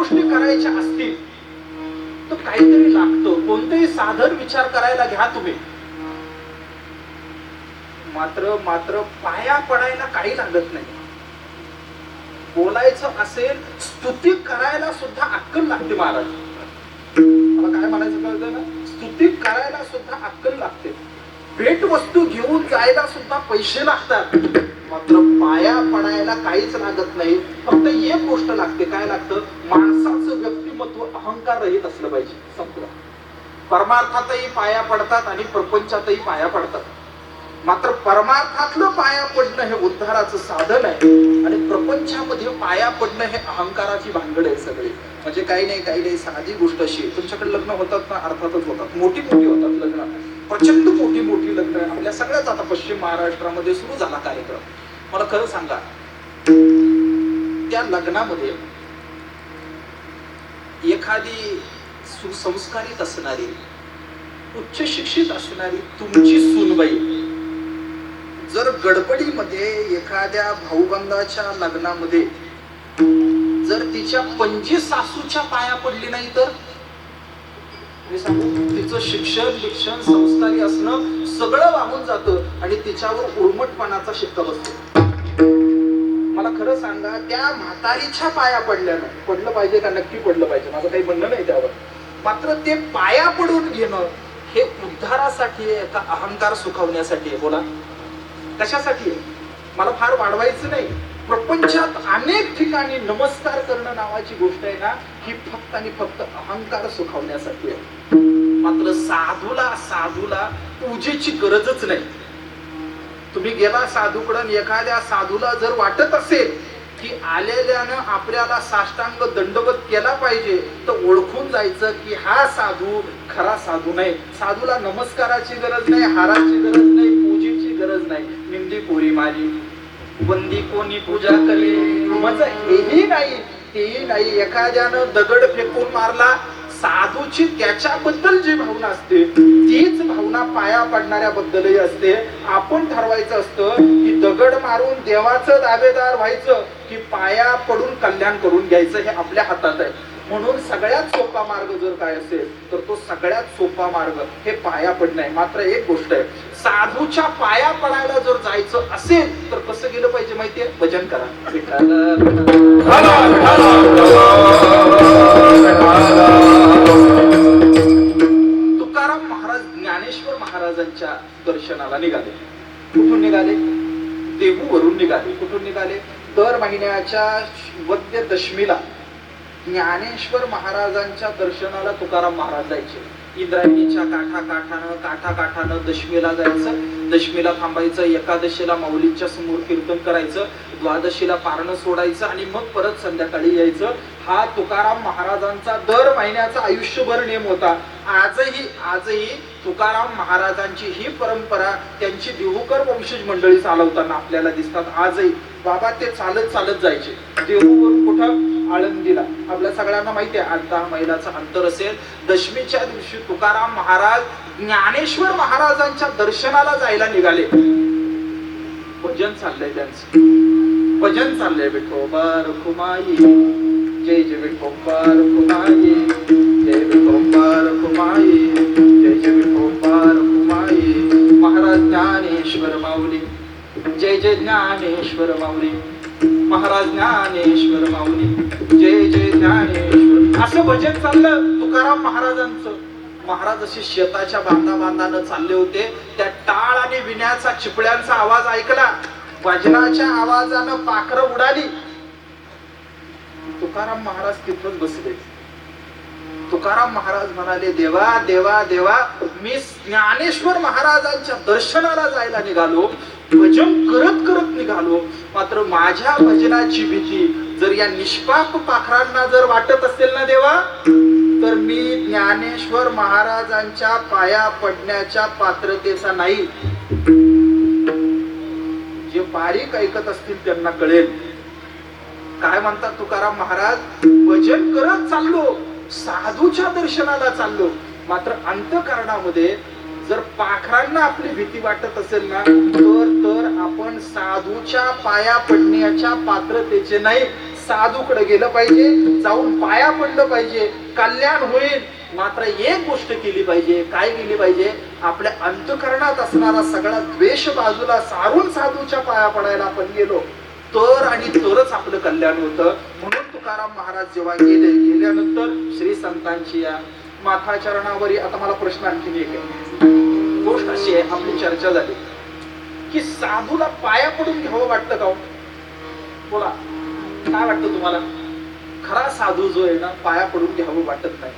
गोष्टी करायच्या असतील तर काहीतरी लागतं. कोणतेही साधन विचार करायला घ्या तुम्ही, मात्र पाया पडायला काही लागत नाही. बोलायचं असेल, स्तुती करायला सुद्धा अक्कल लागते. महाराज मला काय म्हणायचं कळतं ना, स्तुती करायला सुद्धा अक्कल लागते. भेट वस्तू घेऊन जायला सुद्धा पैसे लागतात, मात्र पाया पडायला काहीच लागत नाही. फक्त एक गोष्ट लागते. काय लागतं? माणसाचं व्यक्तिमत्व अहंकार रहित असलं पाहिजे. संपलं. परमार्थातही पाया पडतात आणि प्रपंचातही पाया पडतात, मात्र परमार्थातलं पाया पडणं हे उद्धाराचं साधन आहे आणि प्रपंचामध्ये पाया पडणं हे अहंकाराची भानगड आहे सगळी. म्हणजे काही नाही साधी गोष्ट अशी, तुमच्याकडे लग्न होतात ना, अर्थातच होतात, मोठी होतात लग्न, प्रचंड मोठी लग्न आपल्या सगळ्याच. आता पश्चिम महाराष्ट्रामध्ये सुरू झाला कार्यक्रम. मला खरं सांगा, त्या लग्नामध्ये एखादी सुसंस्कारित असणारी, उच्च शिक्षित असणारी तुमची सूनबाई जर गडबडीमध्ये एखाद्या भाऊबंदाच्या लग्नामध्ये जर तिच्या पणजी सासूच्या पाया पडली नाही तर मी सांगू, तिचं शिक्षण संस्कारी असणं सगळं वाहून जातं आणि तिच्यावर उर्मटपणाचा शिक्का बसतो. मला खरं सांगा, त्या म्हातारीच्या पाया पडल्यानं, पडलं पाहिजे का? नक्की पडलं पाहिजे, माझं काही म्हणणं नाही त्यावर. मात्र ते पाया पडून घेणं हे उद्धारासाठी आहे का अहंकार सुखावण्यासाठी आहे? बोला, कशासाठी आहे? मला फार वाढवायचं नाही. प्रपंचात अनेक ठिकाणी नमस्कार करणं नावाची गोष्ट आहे ना, ही फक्त आणि फक्त अहंकार सुखावण्यासाठी आहे. मात्र साधूला पूजेची गरजच नाही. तुम्ही गेला साधूकडं, एखाद्या साधूला जर वाटत असेल की आलेल्यानं आपल्याला साष्टांग दंडवत केला पाहिजे, तर ओळखून जायचं की हा साधू खरा साधू नाही. साधूला नमस्काराची गरज नाही, हाराची गरज नाही, पूजेची गरज नाही. निंदी पोरी मारी, वंदी कोणी पूजा कले, माझं हेही नाही तेही नाही. एखाद्यानं दगड फेकून मारला, साधूची त्याच्याबद्दल जी भावना असते तीच भावना पाया पडणाऱ्याबद्दलही असते. आपण ठरवायचं असतं की दगड मारून देवाचं दावेदार व्हायचं की पाया पडून कल्याण करून घ्यायचं, हे आपल्या हातात आहे. म्हणून सगळ्यात सोपा मार्ग जर काय असेल तर तो सगळ्यात सोपा मार्ग हे पाया पडणं आहे. मात्र एक गोष्ट आहे, साधूच्या पाया पडायला जर जायचं असेल तर कसं गेलं पाहिजे माहितीये? भजन करा. तुकाराम महाराज ज्ञानेश्वर महाराजांच्या दर्शनाला निघाले. कुठून निघाले? देहूवरून निघाले. कुठून निघाले? दर महिन्याच्या वद्य दशमीला ज्ञानेश्वर महाराजांच्या दर्शनाला तुकाराम महाराज जायचे. इंद्रायणीच्या काठाकाठानं दशमीला जायचं, दशमीला थांबायचं, एकादशीला माऊलींच्या समोर कीर्तन करायचं, द्वादशीला पारणं सोडायचं आणि मग परत संध्याकाळी यायचं. हा तुकाराम महाराजांचा दर महिन्याचा आयुष्यभर नियम होता. आजही तुकाराम महाराजांची ही परंपरा त्यांची देहूकर वंशज मंडळी चालवताना आपल्याला दिसतात. आजही बाबा ते चालत जायचे देहूवरून कुठं? आळंदीला. आपल्या सगळ्यांना माहिती आहे 8-10 मैलाचं अंतर असेल. दशमीच्या दिवशी तुकाराम महाराज ज्ञानेश्वर महाराजांच्या दर्शनाला जायला निघाले. भजन चाललंय त्यांचं, भजन चाललंय. विठोबा रखुमाई, जय जय विठोबा रखुमाई, जय विठोबा रखुमाई, जय जय विठोबा रखुमाई. महाराज ज्ञानेश्वर माऊली, जय जय ज्ञानेश्वर माऊली, महाराज ज्ञानेश्वर माऊली, जय जय ज्ञानेश्वर. असं भजन चाललं तुकाराम महाराजांचं. महाराज असे शेताच्या बांधानं चालले होते. त्या टाळ आणि विण्याचा चिपळ्यांचा आवाज ऐकला. भजनाच्या आवाजानं पाखरं उडाली. तुकाराम महाराज तिथंच बसले. तुकाराम महाराज म्हणाले, देवा देवा देवा, मी ज्ञानेश्वर महाराजांच्या दर्शनाला जायला निघालो, भजन करत निघालो, मात्र माझ्या भजनाची भीती जर या निष्पाप पाखरांना जर वाटत असेल ना देवा, तर मी ज्ञानेश्वर महाराजांच्या पाया पडण्याच्या पात्रतेचा नाही. जे बारीक ऐकत असतील त्यांना कळेल. काय म्हणतात तुकाराम महाराज? भजन करत चाललो, साधूच्या दर्शनाला चाललो, मात्र अंतःकरणामध्ये जर पाखरांना आपली भीती वाटत असेल ना, तर आपण साधूच्या पाया पडण्याच्या पात्रतेचे नाही, साधूकडे गेलं पाहिजे, जाऊन पाया पडलं पाहिजे, कल्याण होईल. मात्र एक गोष्ट केली पाहिजे, काय केली पाहिजे? आपल्या अंतःकरणात असणारा सगळा द्वेष बाजूला सारून साधूच्या पाया पडायला आपण गेलो तर आणि तरच आपलं कल्याण होतं. म्हणून तुकाराम महाराज जेव्हा गेल्यानंतर श्री संतांची या माथा चरणावरी. आता मला प्रश्न आणखी एक आहे. गोष्ट अशी आहे, आपली चर्चा झाली की साधूला पाया पडून घ्यावं वाटतं का हो? बोला, काय वाटतं तुम्हाला? खरा साधू जो आहे ना, पाया पडून घ्यावं वाटत नाही.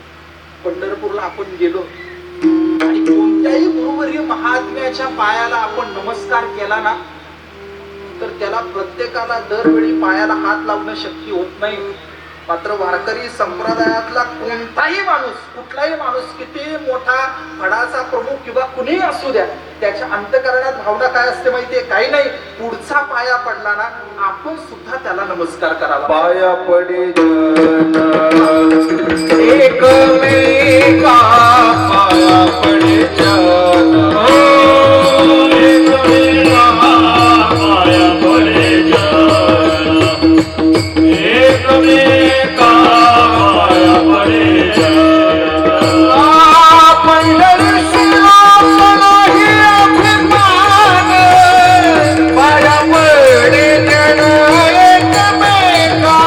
पंढरपूरला आपण गेलो आणि कोणत्याही गुरुवर्य महात्म्याच्या पायाला आपण नमस्कार केला ना, तर त्याला प्रत्येकाला दरवेळी पायाला हात लावणं शक्य होत नाही. मात्र वारकरी संप्रदायातला कोणताही माणूस, कुठलाही माणूस, किती मोठा फडाचा प्रमुख किंवा कुणीही असू द्या, त्याच्या अंतःकरणात भावना काय असते माहितीये? काही नाही, पुढचा पाया पडला ना, आपण सुद्धा त्याला नमस्कार करावा. पाया पडे जन एकमेका, पाया पडे जन एकमेका, पाया पडे जन एकमेका, पाया पडे जन. पंढरीशिला नाही अभिमान, पाया पडे जन एकमेका,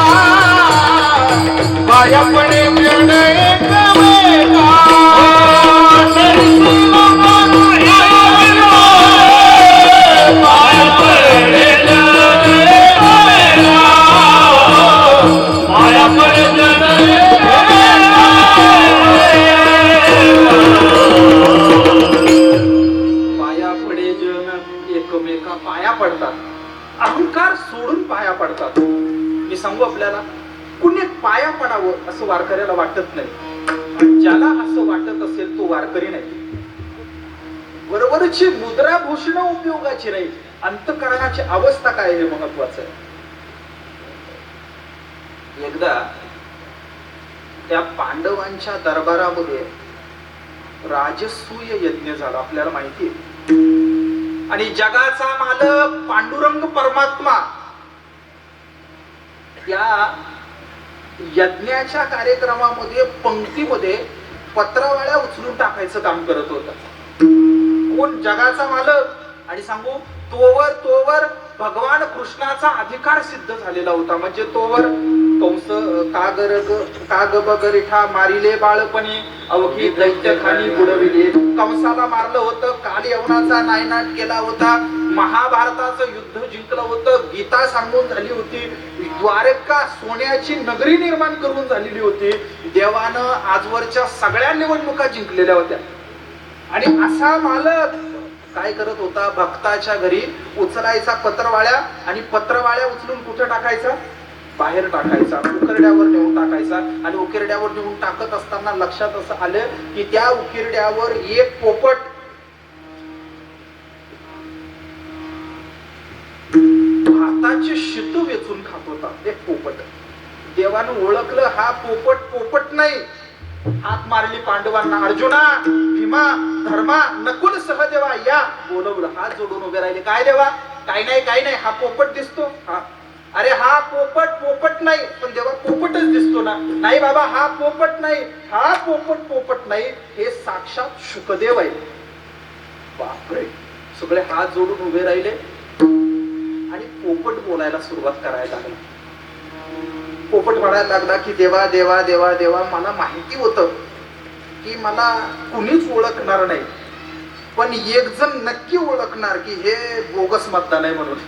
पाया पडे जन एकमेका. पंढरीशिला नाही पाया पडे जन एकमेका, पाया पडे जन पाया पडे जन एकमेका, पाया पडतात. अहंकार सोडून पाया पडतात. मी सांगू आपल्याला, कुणी पाया पडावं असं वारकऱ्याला वाटत नाही. आणि ज्याला असं वाटत असेल तो वारकरी नाही. बरोबरची मुद्रा भूषण उपयोगाची नाही. अंतःकरणाची अवस्था काय हे महत्वाचं आहे. एकदा त्या पांडवांच्या दरबारामध्ये राजसूय यज्ञ झाला, आपल्याला माहिती आहे. आणि जगाचा मालक पांडुरंग परमात्मा त्या यज्ञाच्या कार्यक्रमामध्ये पंक्तीमध्ये पत्रावळ्या उचलून टाकायचं काम करत होता. कोण? जगाचा मालक. आणि सांगू, तोवर भगवान कृष्णाचा अधिकार सिद्ध झालेला होता. म्हणजे तोवर कंस काग बगरिठा मारिले बाळपणी, अवघी दैत्य खाणी बुडविले. कंसाला मारलं होतं, काल यवनाचा नायनाट केला होता, महाभारताचं युद्ध जिंकलं होतं, गीता सांगून झाली होती, द्वारका सोन्याची नगरी निर्माण करून झालेली होती. देवानं आजवरच्या सगळ्या निवडणुका जिंकलेल्या होत्या. आणि असा मालक काय करत होता? भक्ताच्या घरी उचलायचा पत्रवाळ्या, आणि पत्रवाळ्या उचलून कुठे टाकायचा? बाहेर टाकायचा, उकिरड्यावर नेऊन टाकायचा. आणि उकिरड्यावर नेऊन टाकत असताना लक्षात असं आलं की त्या उकिरड्यावर एक पोपट भाताचे शीत वेचून खात होता. एक पोपट. देवानं ओळखलं, हा पोपट नाही. हात मारली पांडवांना, अर्जुना, भीमा, धर्मा, नकुल, सहदेवा या बोलवलं. हात जोडून उभे राहिले. काय देवा? काही नाही, हा पोपट दिसतो. अरे हा पोपट नाही, पण देवा पोपटच दिसतो ना. नाही बाबा, हा पोपट नाही, हा पोपट नाही, हे साक्षात शुकदेव आहे. बापरे, सगळे हात जोडून उभे राहिले. आणि पोपट बोलायला सुरुवात करायला लागला. पोपट म्हणायला लागला की देवा देवा देवा देवा, मला माहिती होतं की मला कुणीच ओळखणार नाही, पण एक जण नक्की ओळखणार की हे बोगस मतदान आहे म्हणून.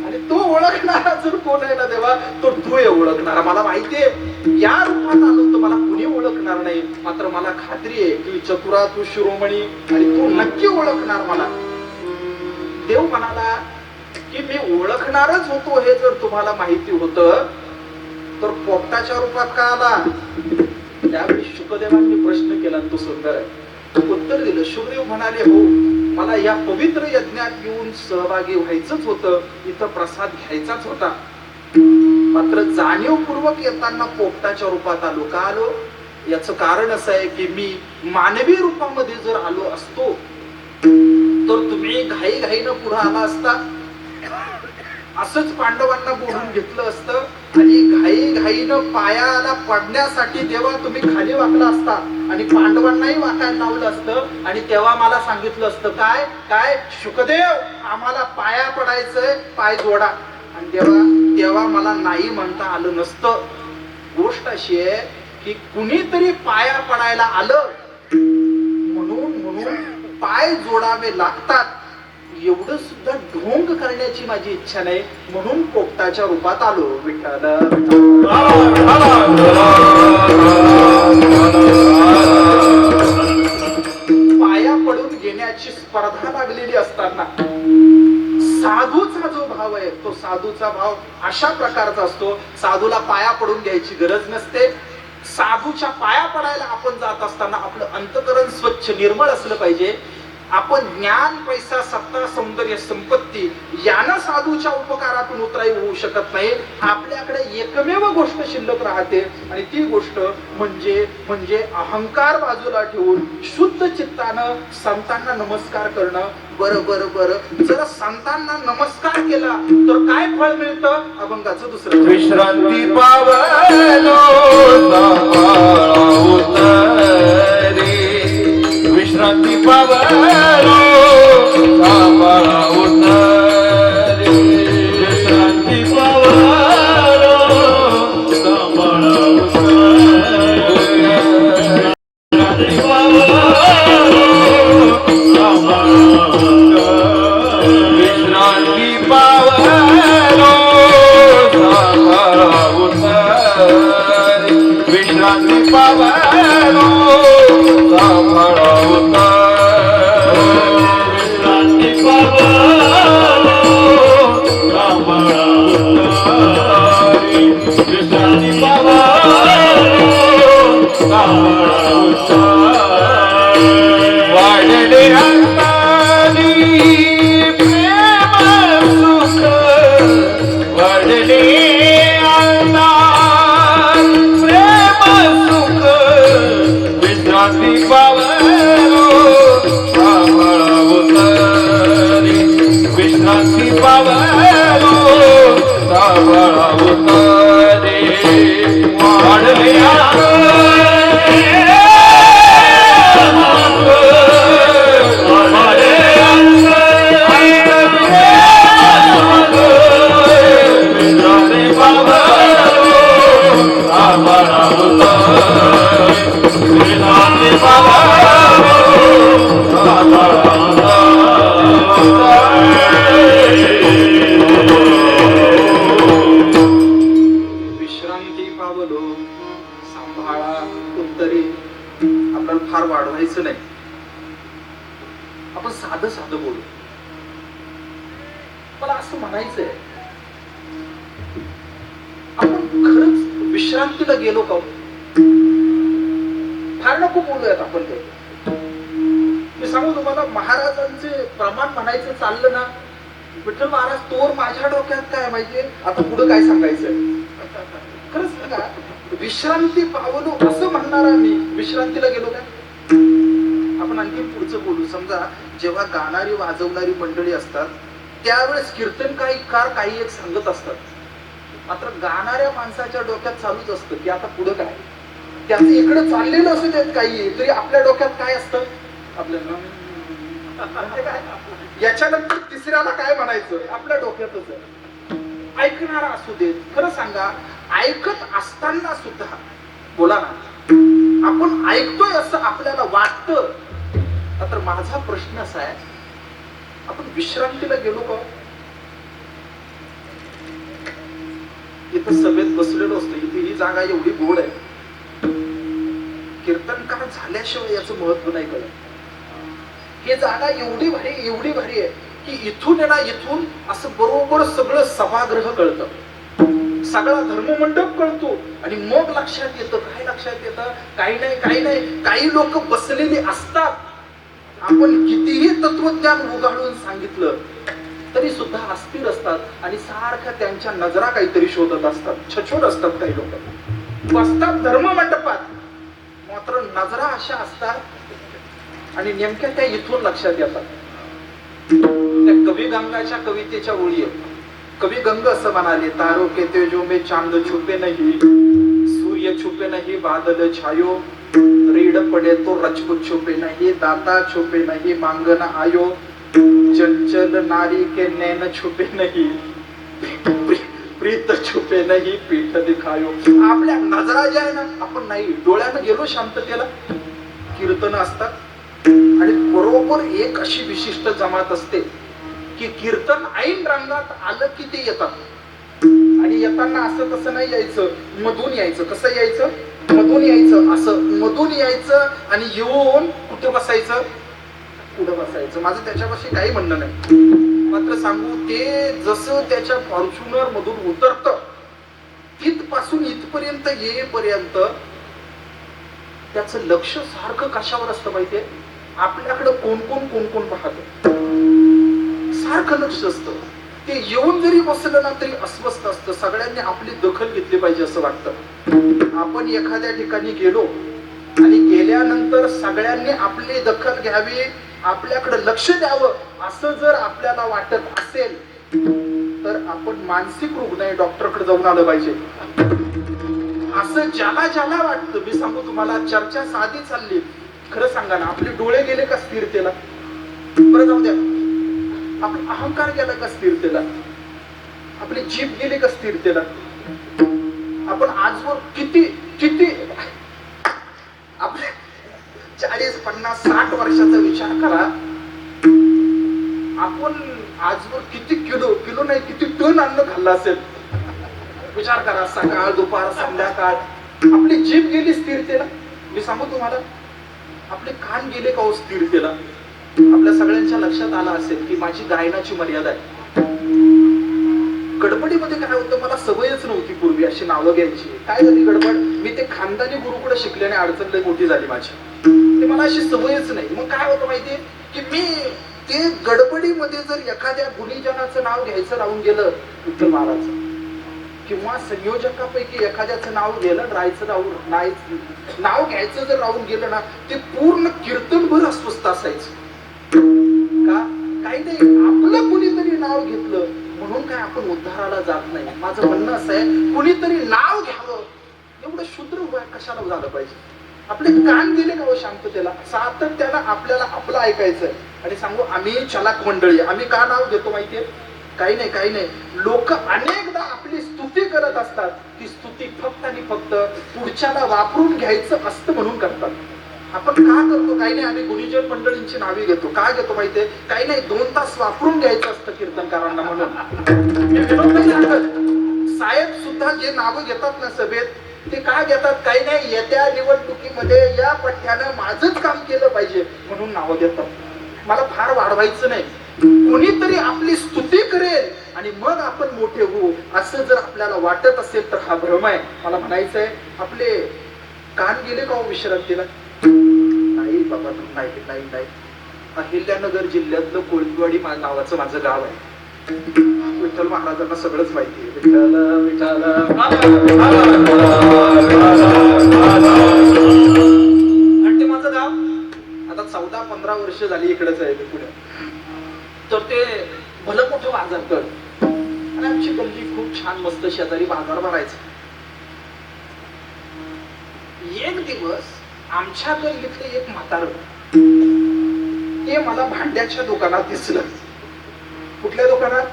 आणि तो ओळखणारा जर कोण आहे ना देवा, तो तू आहे ओळखणारा. मला माहितीये या रूपात आलो तर मला कुणी ओळखणार नाही, मात्र मला खात्री आहे की चतुरा तू शिरोमणी, आणि तू नक्की ओळखणार मला. देव म्हणाला की मी ओळखणारच होतो हे जर तुम्हाला माहिती होतं तर पोपटाच्या रूपात का आला? त्यावेळी शुकदेवांनी प्रश्न केला, तो सुंदर आहे. उत्तर दिलं. शुकदेव म्हणाले, हो, मला या पवित्र यज्ञात येऊन सहभागी व्हायचंच होतं, इथं प्रसाद घ्यायचाच होता, मात्र जाणीवपूर्वक येताना पोपटाच्या रूपात आलो. का आलो? याचं कारण असं आहे की मी मानवी रूपामध्ये जर आलो असतो तर तुम्ही घाईघाईनं पुढे आला असता. असंच पांडवांना बोलून घेतलं असतं आणि घाईनं पायाला पडण्यासाठी तेव्हा तुम्ही खाली वाकला असता आणि पांडवांनाही वाकायला लावलं असतं आणि तेव्हा मला सांगितलं असतं काय काय शुकदेव आम्हाला पाया पडायचंय, पाय जोडा. आणि तेव्हा मला नाही म्हणता आलं नसतं. गोष्ट अशी आहे की कुणीतरी पाया पडायला आलं म्हणून पाय जोडावे लागतात एवढं सुद्धा ढोंग करण्याची माझी इच्छा नाही, म्हणून पोपटाच्या रूपात आलो. विठ्ठल पाया पडून घेण्याची स्पर्धा लागलेली असताना साधूचा जो भाव आहे तो साधूचा भाव अशा प्रकारचा असतो. साधूला पाया पडून घ्यायची गरज नसते. साधूच्या पाया पडायला आपण जात असताना आपलं अंतकरण स्वच्छ निर्मळ असलं पाहिजे. आपण ज्ञान, पैसा, सत्ता, सौंदर्य, संपत्ती यानं साधूच्या उपकारातून उतराई होऊ शकत नाही. आपल्याकडे एकमेव गोष्ट शिल्लक राहते आणि ती गोष्ट म्हणजे अहंकार बाजूला ठेवून शुद्ध चित्तानं संतांना नमस्कार करणं. बरं जर संतांना नमस्कार केला तर काय फळ मिळतं? अभंगाचं दुसरं विश्रांती पावलो विश्रांती पावलो सांभाळा उतरे विश्रांती पावलो सांभाळा उतरे विश्रांती पावलो सांभाळा उतरे विश्रांती पावलो सांभाळा उतरे विश्रांती पावलो सांभाळा वाढले अंगानी प्रेम सुख वाढले अंगान प्रेम सुख विश्रांती पावलो सांभाळा उतरे विश्रांती पावलो सांभाळा उतरे वाढले विश्रांती पावलो सांभाळा उत्तरे. आपल्याला फार वाढवायचं नाही. आपण साधं बोलू. मला असं म्हणायचंय आपण खरंच विश्रांतीला गेलो का? फार नको बोलूयात आपण ते. मी सांगू तुम्हाला, महाराजांचे प्रमाण म्हणायचं चाललं ना, विठ्ठल महाराज तोवर माझ्या डोक्यात काय माहितीये आता पुढे काय सांगायचं. खरंच सांगा, विश्रांती पावलो असं म्हणणारा मी विश्रांतीला गेलो का? आपण आणखी पुढचं बोलू. समजा जेव्हा गाणारी वाजवणारी मंडळी असतात त्यावेळेस कीर्तनकार काही एक सांगत असतात, मात्र गाणाऱ्या माणसाच्या डोक्यात चालूच असतं की आता पुढे काय. त्याचं इकडे चाललेलं असू देत काही तरी आपल्या डोक्यात काय असतं आपल्याला काय. याच्यानंतर तिसऱ्याला काय म्हणायचं आपल्या डोक्यातच आहे. ऐकणारा असू देत. खरं सांगा, ऐकत असताना सुद्धा बोला ना, आपण ऐकतोय असं आपल्याला वाटतं. तर माझा प्रश्न असा आहे, आपण विश्रांतीला गेलो का? इथं सभेत बसलेलो असतो, इथे ही जागा एवढी गोड आहे, कीर्तनकार झाल्याशिवाय याचं महत्व नाही कळत. ही जागा एवढी भारी आहे की इथून असं बरोबर सगळं सभागृह कळतं, सगळा धर्ममंडप कळतो आणि मग लक्षात येतं. काय लक्षात येतं? काही नाही काही लोक बसलेली असतात. आपण कितीही तत्वज्ञान उगाळून सांगितलं तरी सुद्धा अस्थिर असतात आणि सारख्या त्यांच्या नजरा काहीतरी शोधत असतात. छछोड असतात काही लोक, बसतात धर्ममंडपात मात्र नजरा अशा असतात आणि नेमक्या त्या इथून लक्षात येतात. त्या कवी गंगाच्या कवितेच्या ओळी आहेत. कवी गंग असं म्हणाले, तारो के तेजो में चांद छुपे नहीं, सूर्य छुपे नहीं बादल छायो, रीड पडे तो रजपूत छुपे नहीं, दाता छुपे नहीं मांगना आयो, चंचल नारी के नैन छुपे नहीं, प्रीत छुपे नाही पीठ दिखायो. आपल्या नजरा ज्या आहे ना, आपण नाही डोळ्यानं गेलो शांततेला, कीर्तन असतात आणि बरोबर एक अशी विशिष्ट जमात असते की कीर्तन ऐन रंगात आलं की ते येतात आणि येताना असं तसं नाही यायचं, मधून यायचं. कसं यायचं? मधून यायचं. असं मधून यायचं आणि येऊन कुठे बसायचं? पुढे बसायचं. माझं त्याच्यापाशी काही म्हणणं नाही, मात्र सांगू ते जसं त्याच्या फॉर्च्युनर मधून उतरतं तिथपासून इथपर्यंत येईपर्यंत त्याचं लक्ष सारखं कशावर असतं माहितीये? आपल्याकडे कोण कोण पाहत, सारखं लक्ष असतं. ते येऊन जरी बसलं ना तरी अस्वस्थ असतं. सगळ्यांनी आपली दखल घेतली पाहिजे असं वाटतं. आपण एखाद्या ठिकाणी गेलो आणि गेल्यानंतर सगळ्यांनी आपली दखल घ्यावी, आपल्याकडे लक्ष द्यावं असं जर आपल्याला वाटत असेल तर आपण मानसिक रुग्ण आहे, डॉक्टरकडे जाऊन आलं पाहिजे. असं ज्याला ज्याला वाटतं, मी सांगू तुम्हाला, चर्चा साधी चालली, खरं सांगा ना, आपले डोळे गेले का स्थिरतेला? बरं जाऊ द्या, आपला अहंकार गेला का स्थिरतेला? आपली जीभ गेली का स्थिरतेला? आपण आजवर किती किती आपले 40, 50, 60 वर्षाचा विचार करा, आपण आजवर किती किलो नाही किती टन अन्न खाल्लं असेल विचार करा. सकाळ दुपार संध्याकाळ आपली जीभ गेली स्थिरतेला. मी सांगू तुम्हाला, आपले कान गेले का हो स्थिरतेला? आपल्या सगळ्यांच्या लक्षात आलं असेल की माझी गायनाची मर्यादा आहे. गडबडीमध्ये काय होतं, मला सवयच नव्हती पूर्वी अशी नावं घ्यायची. काय झाली गडबड, मी ते खानदानी गुरुकडे शिकल्याने अडचण लई मोठी झाली माझी. ते मला अशी सवयच नाही. मग काय होतं माहितीये की मी ते गडबडीमध्ये जर एखाद्या गुणीजनाचं नाव घ्यायचं राहून गेलं, विठ्ठल महाराज, किंवा संयोजकापैकी एखाद्याचं नाव गेलं राहायचं नाव घ्यायचं जर राहून गेलं ना, ते पूर्ण कीर्तनभर अस्वस्थ असायचं. का? काही नाही, आपलं कुणीतरी नाव घेतलं म्हणून काय आपण उद्धाराला जात नाही. माझं म्हणणं असं आहे, कुणीतरी नाव घ्यावं एवढं शुद्र कशाला झालं पाहिजे? आपले कान गेले का हो शांततेला? सातत्यानं आपल्याला आपलं ऐकायचंय. आणि सांगू, आम्ही चलाक मंडळी, आम्ही का नाव घेतो माहितीये? काही नाही, लोक अनेकदा आपली स्तुती करत असतात. ती स्तुती फक्त आणि फक्त पुढच्याला वापरून घ्यायचं असतं म्हणून करतात. आपण का करतो? काही नाही, आम्ही गुणीजन मंडळींची नावे घेतो. काय घेतो माहितीये? काही नाही, 2 तास वापरून घ्यायचं असतं कीर्तनकारांना म्हणून. मी विनोद नाही सांगत, साहेब सुद्धा जे नावं घेतात ना सभेत, ते काय घेतात? काही नाही, येत्या निवडणुकीमध्ये या पठ्ठ्यानं माझंच काम केलं पाहिजे म्हणून नावं घेतात. मला फार वाढवायचं नाही, कोणीतरी आपली स्तुती करेल आणि मग आपण मोठे होऊ असं जर आपल्याला वाटत असेल तर हा भ्रम आहे. मला म्हणायचंय, आपले कान गेले का हो विश्रांतीला? नाही बाबा, नाही. अहिल्यानगर जिल्ह्यातलं कोळीवाडी नावाचं माझं गाव आहे. विठ्ठल महाराजांना सगळंच माहिती आहे. विठ्ठल आणि ते माझं गाव आता 14-15 वर्ष झाली इकडेच आहे. पुढे तर ते भलं मोठं बाजार कर आणि आमची गल्ली खूप छान मस्त शेजारी बाजार भरायचा. एक दिवस आमच्या गल्लीतलं एक म्हातारं ते मला भांड्याच्या दुकानात दिसलं. कुठल्या दुकानात?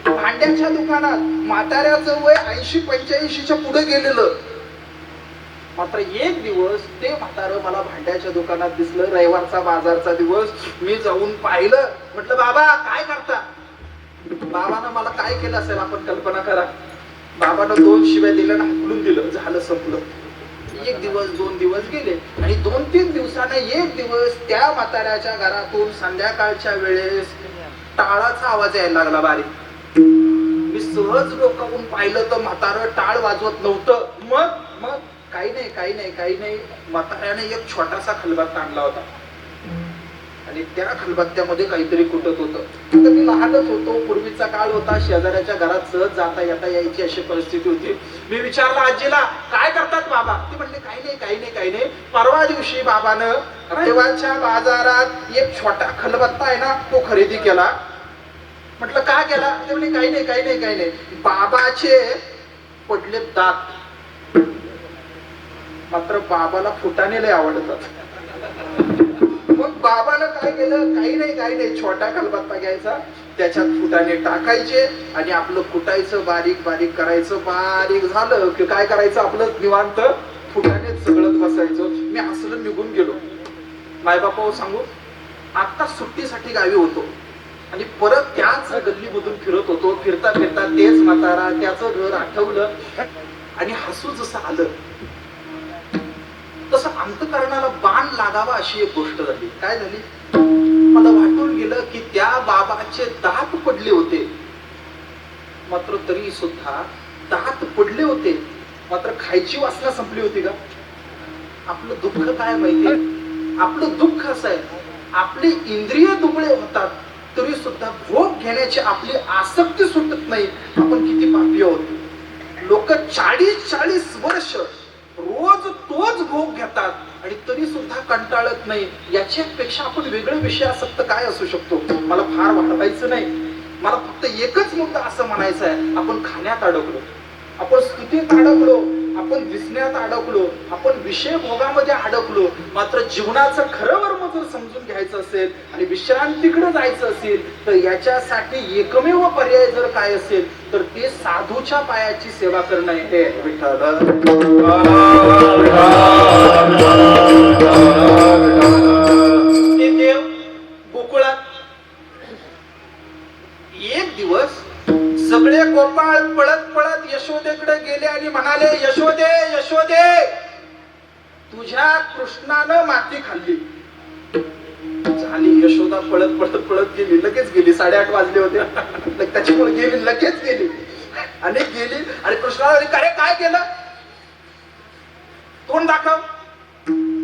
भांड्याच्या दुकानात. म्हाताऱ्याचं वय 80-85च्या पुढे गेलेलं. मात्र एक दिवस ते म्हातारं मला भांड्याच्या दुकानात दिसलं. रविवारचा बाजारचा दिवस. मी जाऊन पाहिलं, म्हटलं बाबा काय करता? बाबानं मला काय केलं असेल आपण कल्पना करा. बाबानं 2 शिव्या दिल्या ना हाकलून दिलं, झालं संपलं. 1 दिवस 2 दिवस गेले आणि 2-3 दिवसाने एक दिवस त्या म्हाताऱ्याच्या घरातून संध्याकाळच्या वेळेस टाळाचा आवाज यायला लागला बारीक. मी सहज डोकावून पाहिलं तर म्हातारं टाळ वाजवत नव्हतं. मग काही नाही म्हाताऱ्याने एक छोटासा खलबत्ता आणला होता आणि त्या खलबत्त्यामध्ये काहीतरी कुटत होतं. आता मी लहानच होतो, पूर्वीचा काळ होता, शेजाऱ्याच्या घरात सहज जाता येता यायची अशी परिस्थिती होती. मी विचारलं आजीला, काय करतात बाबा? ती म्हणली काही नाही. परवा दिवशी बाबानं रविवारच्या बाजारात एक छोटा खलबत्ता आहे ना तो खरेदी केला म्हटलं का केला? ते म्हणे काही नाही काही नाही काही नाही, बाबाचे पडले दात. मात्र बाबाला फुटाणे लय आवडतात. मग बाबानं काय केलं? काही नाही काही नाही, छोटा खलबत्ता घ्यायचा, त्याच्यात फुटाणे टाकायचे आणि आपलं कुटायचं, बारीक बारीक करायचं. बारीक झालं की काय करायचं? आपलं निवांत फुटाणे चगळत बसायचं. मी हसलं निघून गेलो. मायबापा सांगू, आता सुट्टीसाठी गावी होतो आणि परत त्याच गल्लीमधून फिरत होतो. फिरता फिरता तेच म्हातारा, त्याचं घर आठवलं आणि हसू जसं आलं तसं अंतःकरणाला बाण लागावा अशी एक गोष्ट झाली. काय झाली? मला वाटून गेलं की त्या बाबाचे दात पडले होते, मात्र तरी सुद्धा दात पडले होते, मात्र खायची वासना संपली होती का? आपलं दुःख काय माहितीये? आपलं दुःख असं आहे, आपली इंद्रिय दुबळे होतात तरी सुद्धा भोग घेण्याची आपली आसक्ती सुटत नाही. आपण किती पापी आहोत. लोक 40-40 वर्ष रोज तोच भोग घेतात आणि तरी सुद्धा कंटाळत नाही. याच्यापेक्षा आपण वेगळे विषय आसक्त काय असू शकतो? मला फार वाढवायचं नाही, मला फक्त एकच मुद्दा असं म्हणायचं आहे, आपण खाण्यात अडकलो, आपण स्तुतीत अडकलो, आपण दिसण्यात अडकलो, आपण विषय भोगामध्ये अडकलो. मात्र जीवनाचं खरं वर्म जर समजून घ्यायचं असेल आणि विश्रांतीकडे जायचं असेल तर याच्यासाठी एकमेव पर्याय जर काय असेल तर ते साधूच्या पायाची सेवा करणं आहे. विठ्ठल ते देव गोकुळात एक दिवस सगळे गोपाळ पळत पळत यशोदेकडे गेले आणि म्हणाले, यशोदे यशोदे, तुझ्या कृष्णानं माती खाल्ली. झाली. यशोदा पळत पळत पळत गेली, लगेच गेली. 8:30 वाजले होते, त्याची मुलं गेली, लगेच गेली आणि गेली. आणि कृष्णाला अरे काय केलं? तोंड दाखव.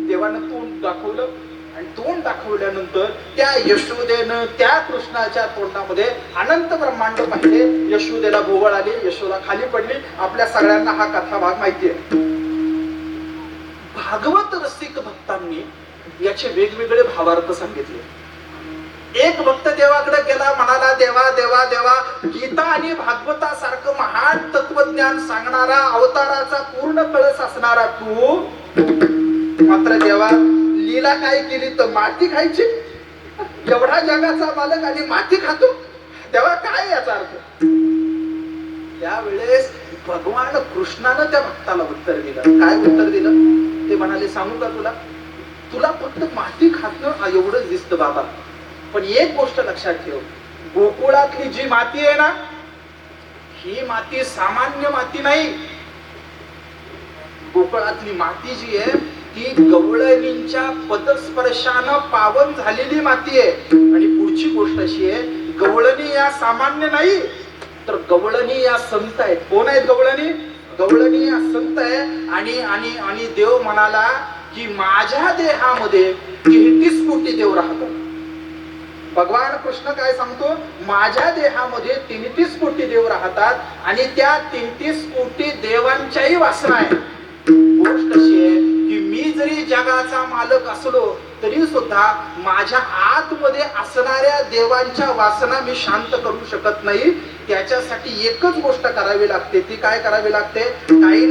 देवानं तोंड दाखवलं आणि तोंड दाखवल्यानंतर त्या यशोदेनं त्या कृष्णाच्या तोंडामध्ये अनंत ब्रह्मांड पाहिले. यशोदेला भोवळ आली, यशोदा खाली पडली. आपल्या सगळ्यांना हा कथा भाग माहिती आहे. भागवत रसिक भक्तांनी याचे वेगवेगळे भावार्थ सांगितले. एक भक्त देवाकडे गेला, म्हणाला, देवा देवा देवा, गीता आणि भागवतासारखं महान तत्वज्ञान सांगणारा, अवताराचा पूर्ण कळस असणारा तू मात्र देवा लीला काय केली तर माती खायची? एवढा जगाचा मालक आणि माती खातो? तेव्हा काय याचा अर्थ? त्यावेळेस भगवान कृष्णानं त्या भक्ताला उत्तर दिलं. काय उत्तर दिलं? ते म्हणाले, सांगू का तुला? तुला फक्त माती खाणं एवढंच दिसतं बाबा, पण एक गोष्ट लक्षात ठेव, गोकुळातली जी माती आहे ना, ही माती सामान्य माती नाही. गोकुळातली माती जी आहे ती गवळणींच्या पदस्पर्शानं पावन झालेली माती आहे. आणि पुढची गोष्ट अशी आहे, गवळणी या सामान्य नाही तर गवळणी या संत आहेत. कोण आहेत गवळणी? गवळणी या संत आहे. आणि आणि आणि देव म्हणाला की माझ्या देहामध्ये 33 कोटी देव राहतात. भगवान कृष्ण काय सांगतो? माझ्या देहामध्ये 33 कोटी देव राहतात आणि त्या 33 कोटी देवांच्याही वासना आहे. गोष्ट अशी आहे की मी जरी जगाचा मालक असलो तरी सुद्धा माझ्या आतमध्ये असणाऱ्या देवांच्या वासना मी शांत करू शकत नाही. त्याच्यासाठी एकच गोष्ट करावी लागते. ती काय करावी लागते? काही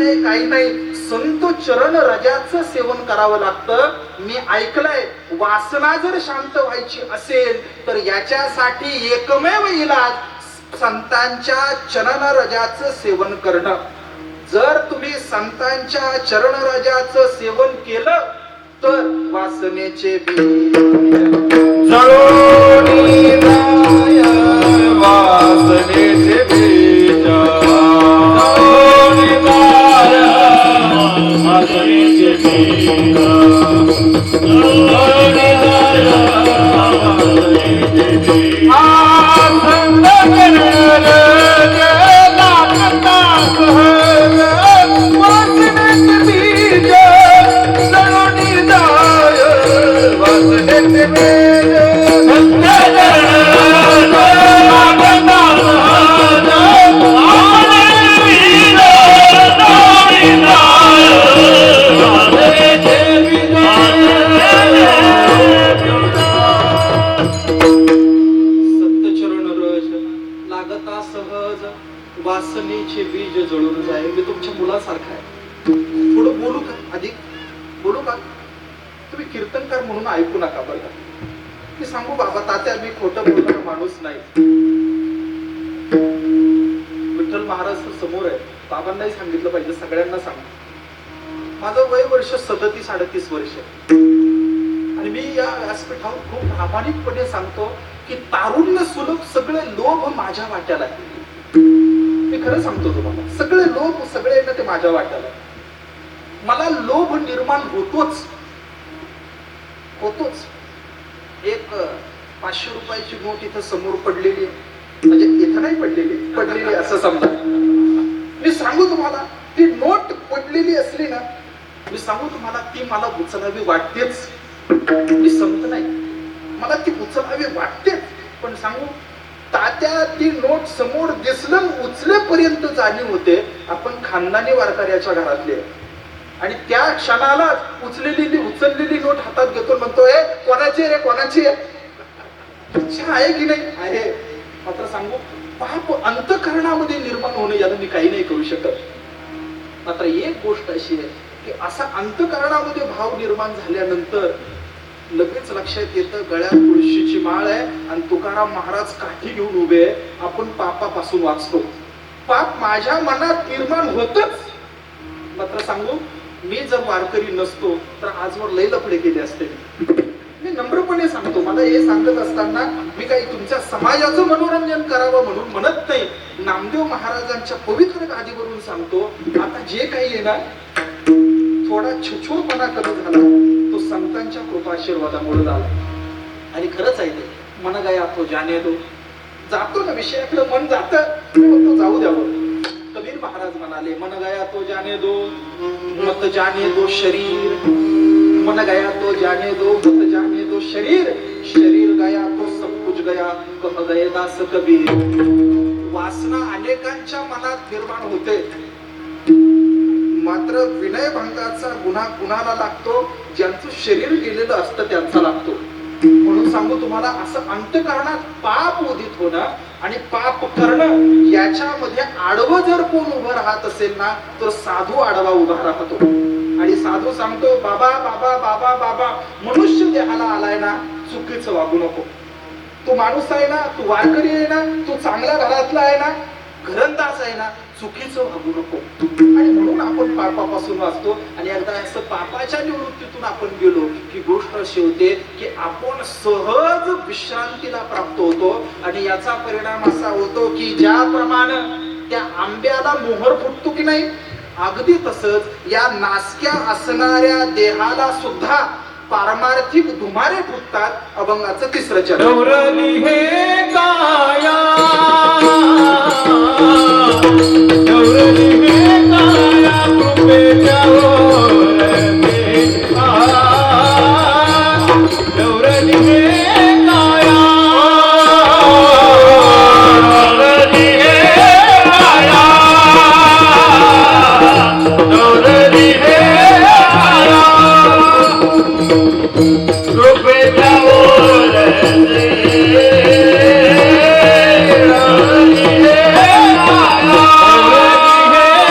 नाही, संत चरण रजाचं सेवन करावं लागतं. मी ऐकलंय, वासना जर शांत व्हायची असेल तर याच्यासाठी एकमेव इलाज संतांच्या चरण रजाचं सेवन करणं. जर तुम्ही संतांच्या चरण रजाचं सेवन केलं तर वासनेचे बीज जळून जाय, वासनेचे बीज जळून जाय, वासनेचे बीज जळून जाय, वासनेचे बीज. आनंद करणार लागता सहज, वासनेचे बीज जळून जाय, वासनेचे बीज थोडं बोलू का अधिक बोलू का? तुम्ही कीर्तनकार म्हणून ऐकू नका बरं का. मी सांगू बाबा तात्या, मी खोटं बोलणारा माणूस नाही. विठ्ठल महाराज समोर आहे, बाबांनाही सांगितलं पाहिजे, सगळ्यांना सांग. माझं वय वर्ष 37-38 वर्ष आणि मी या व्यासपीठावर खूप प्रामाणिकपणे सांगतो की तारुण्य सुलभ सगळे लोभ माझ्या वाट्याला आहे. मी खरं सांगतो तुम्हाला, सगळे लोभ सगळे ना ते माझ्या वाट्याला आहे. मला लोभ निर्माण होतोच. एक 500 रुपयाची नोट इथं समोर पडलेली आहे, म्हणजे इथं नाही पडलेली असं समजा. मी सांगू तुम्हाला, ती नोट पडलेली असली ना, मी सांगू तुम्हाला, ती मला उचलावी वाटतेच. मी संत नाही, मला ती उचलावी वाटतेच. पण सांगू तात्या, ती नोट समोर दिसलं उचलेपर्यंत जाणीव होते आपण खानदानी वारकऱ्याच्या घरातले, आणि त्या क्षणाला उचललेली नोट हातात घेतो, म्हणतोय कोणाची रे, कोणाची इच्छा आहे की नाही आहे. मात्र सांगू, पाप अंतःकरणामध्ये निर्माण होणे याला मी काही नाही करू शकत. मात्र एक गोष्ट अशी आहे की असा अंतःकरणामध्ये भाव निर्माण झाल्यानंतर लगेच लक्षात येतं गळ्यात तुळशीची माळ आहे आणि तुकाराम महाराज काठी घेऊन उभे आहे. आपण पापापासून वाचतो. पाप माझ्या मनात निर्माण होतच. मात्र सांगू, मी जर वारकरी नसतो तर आजवर लय लफडे केले असते. मी नम्रपणे सांगतो. मला हे सांगत असताना मी काही तुमच्या समाजाचं मनोरंजन करावं म्हणून म्हणत नाही. नामदेव महाराजांच्या पवित्र गादीवरून सांगतो, आता जे काही येणार थोडा छुछूरपणा कमी झाला, तो संतांच्या कृपाशीर्वादामुळे झाला. आणि खरंच आहे ते, मन गया तो जाने दो. जातो ना विषयाकडे मन जातं, तो जाऊ द्यावं. कबीर महाराज म्हणाले, मन गया तो जाने दो, मत जाने दो शरीर. मन गया तो जाने दो, मत जाने दो शरीर. शरीर गया तो सब कुछ गया, कह गए दास कबीर. वासना अनेकांच्या मनात निर्माण होते, मात्र विनयभंगाचा गुन्हा कुणाला लागतो? ज्यांचं शरीर गेलेलं असतं त्यांचा लागतो. म्हणून सांगू तुम्हाला, असं अंतःकरणात पाप उदित होणं आणि पाप करणं याच्यामध्ये आडवं जर कोण उभं राहत असेल ना, तर साधू आडवा उभा राहतो. आणि साधू सांगतो, बाबा बाबा बाबा बाबा, मनुष्य देहाला आलाय ना, चुकीचं वागू नको. तू माणूस आहे ना, तू वारकरी आहे ना, तू चांगल्या घरातला आहे ना, घरंदाज आहे ना, चुकीचं वागू नको. आणि म्हणून आपण पापापासून वाचतो. आणि एकदा असं पापाच्या निवृत्तीतून आपण गेलो की गोष्ट अशी होते की आपण सहज विश्रांतीला प्राप्त होतो. आणि याचा परिणाम असा होतो की ज्याप्रमाणे त्या आंब्याला मोहर फुटतो की नाही, अगदी तसंच या नासक्या असणाऱ्या देहाला सुद्धा पारमार्थिक धुमारे फुटतात. अभंगाचं 3रं चरण. गौरली हे काया, गौरली हे काया, कृपेच्या ओरते आ. गौरली हे काया, गौरली हे काया, गौरली हे काया, कृपेच्या ओरते. गौरली हे काया,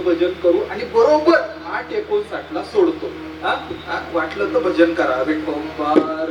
भजन करू आणि बरोबर 8:59 ला सोडतो. वाटलं तर भजन करा. विठोबार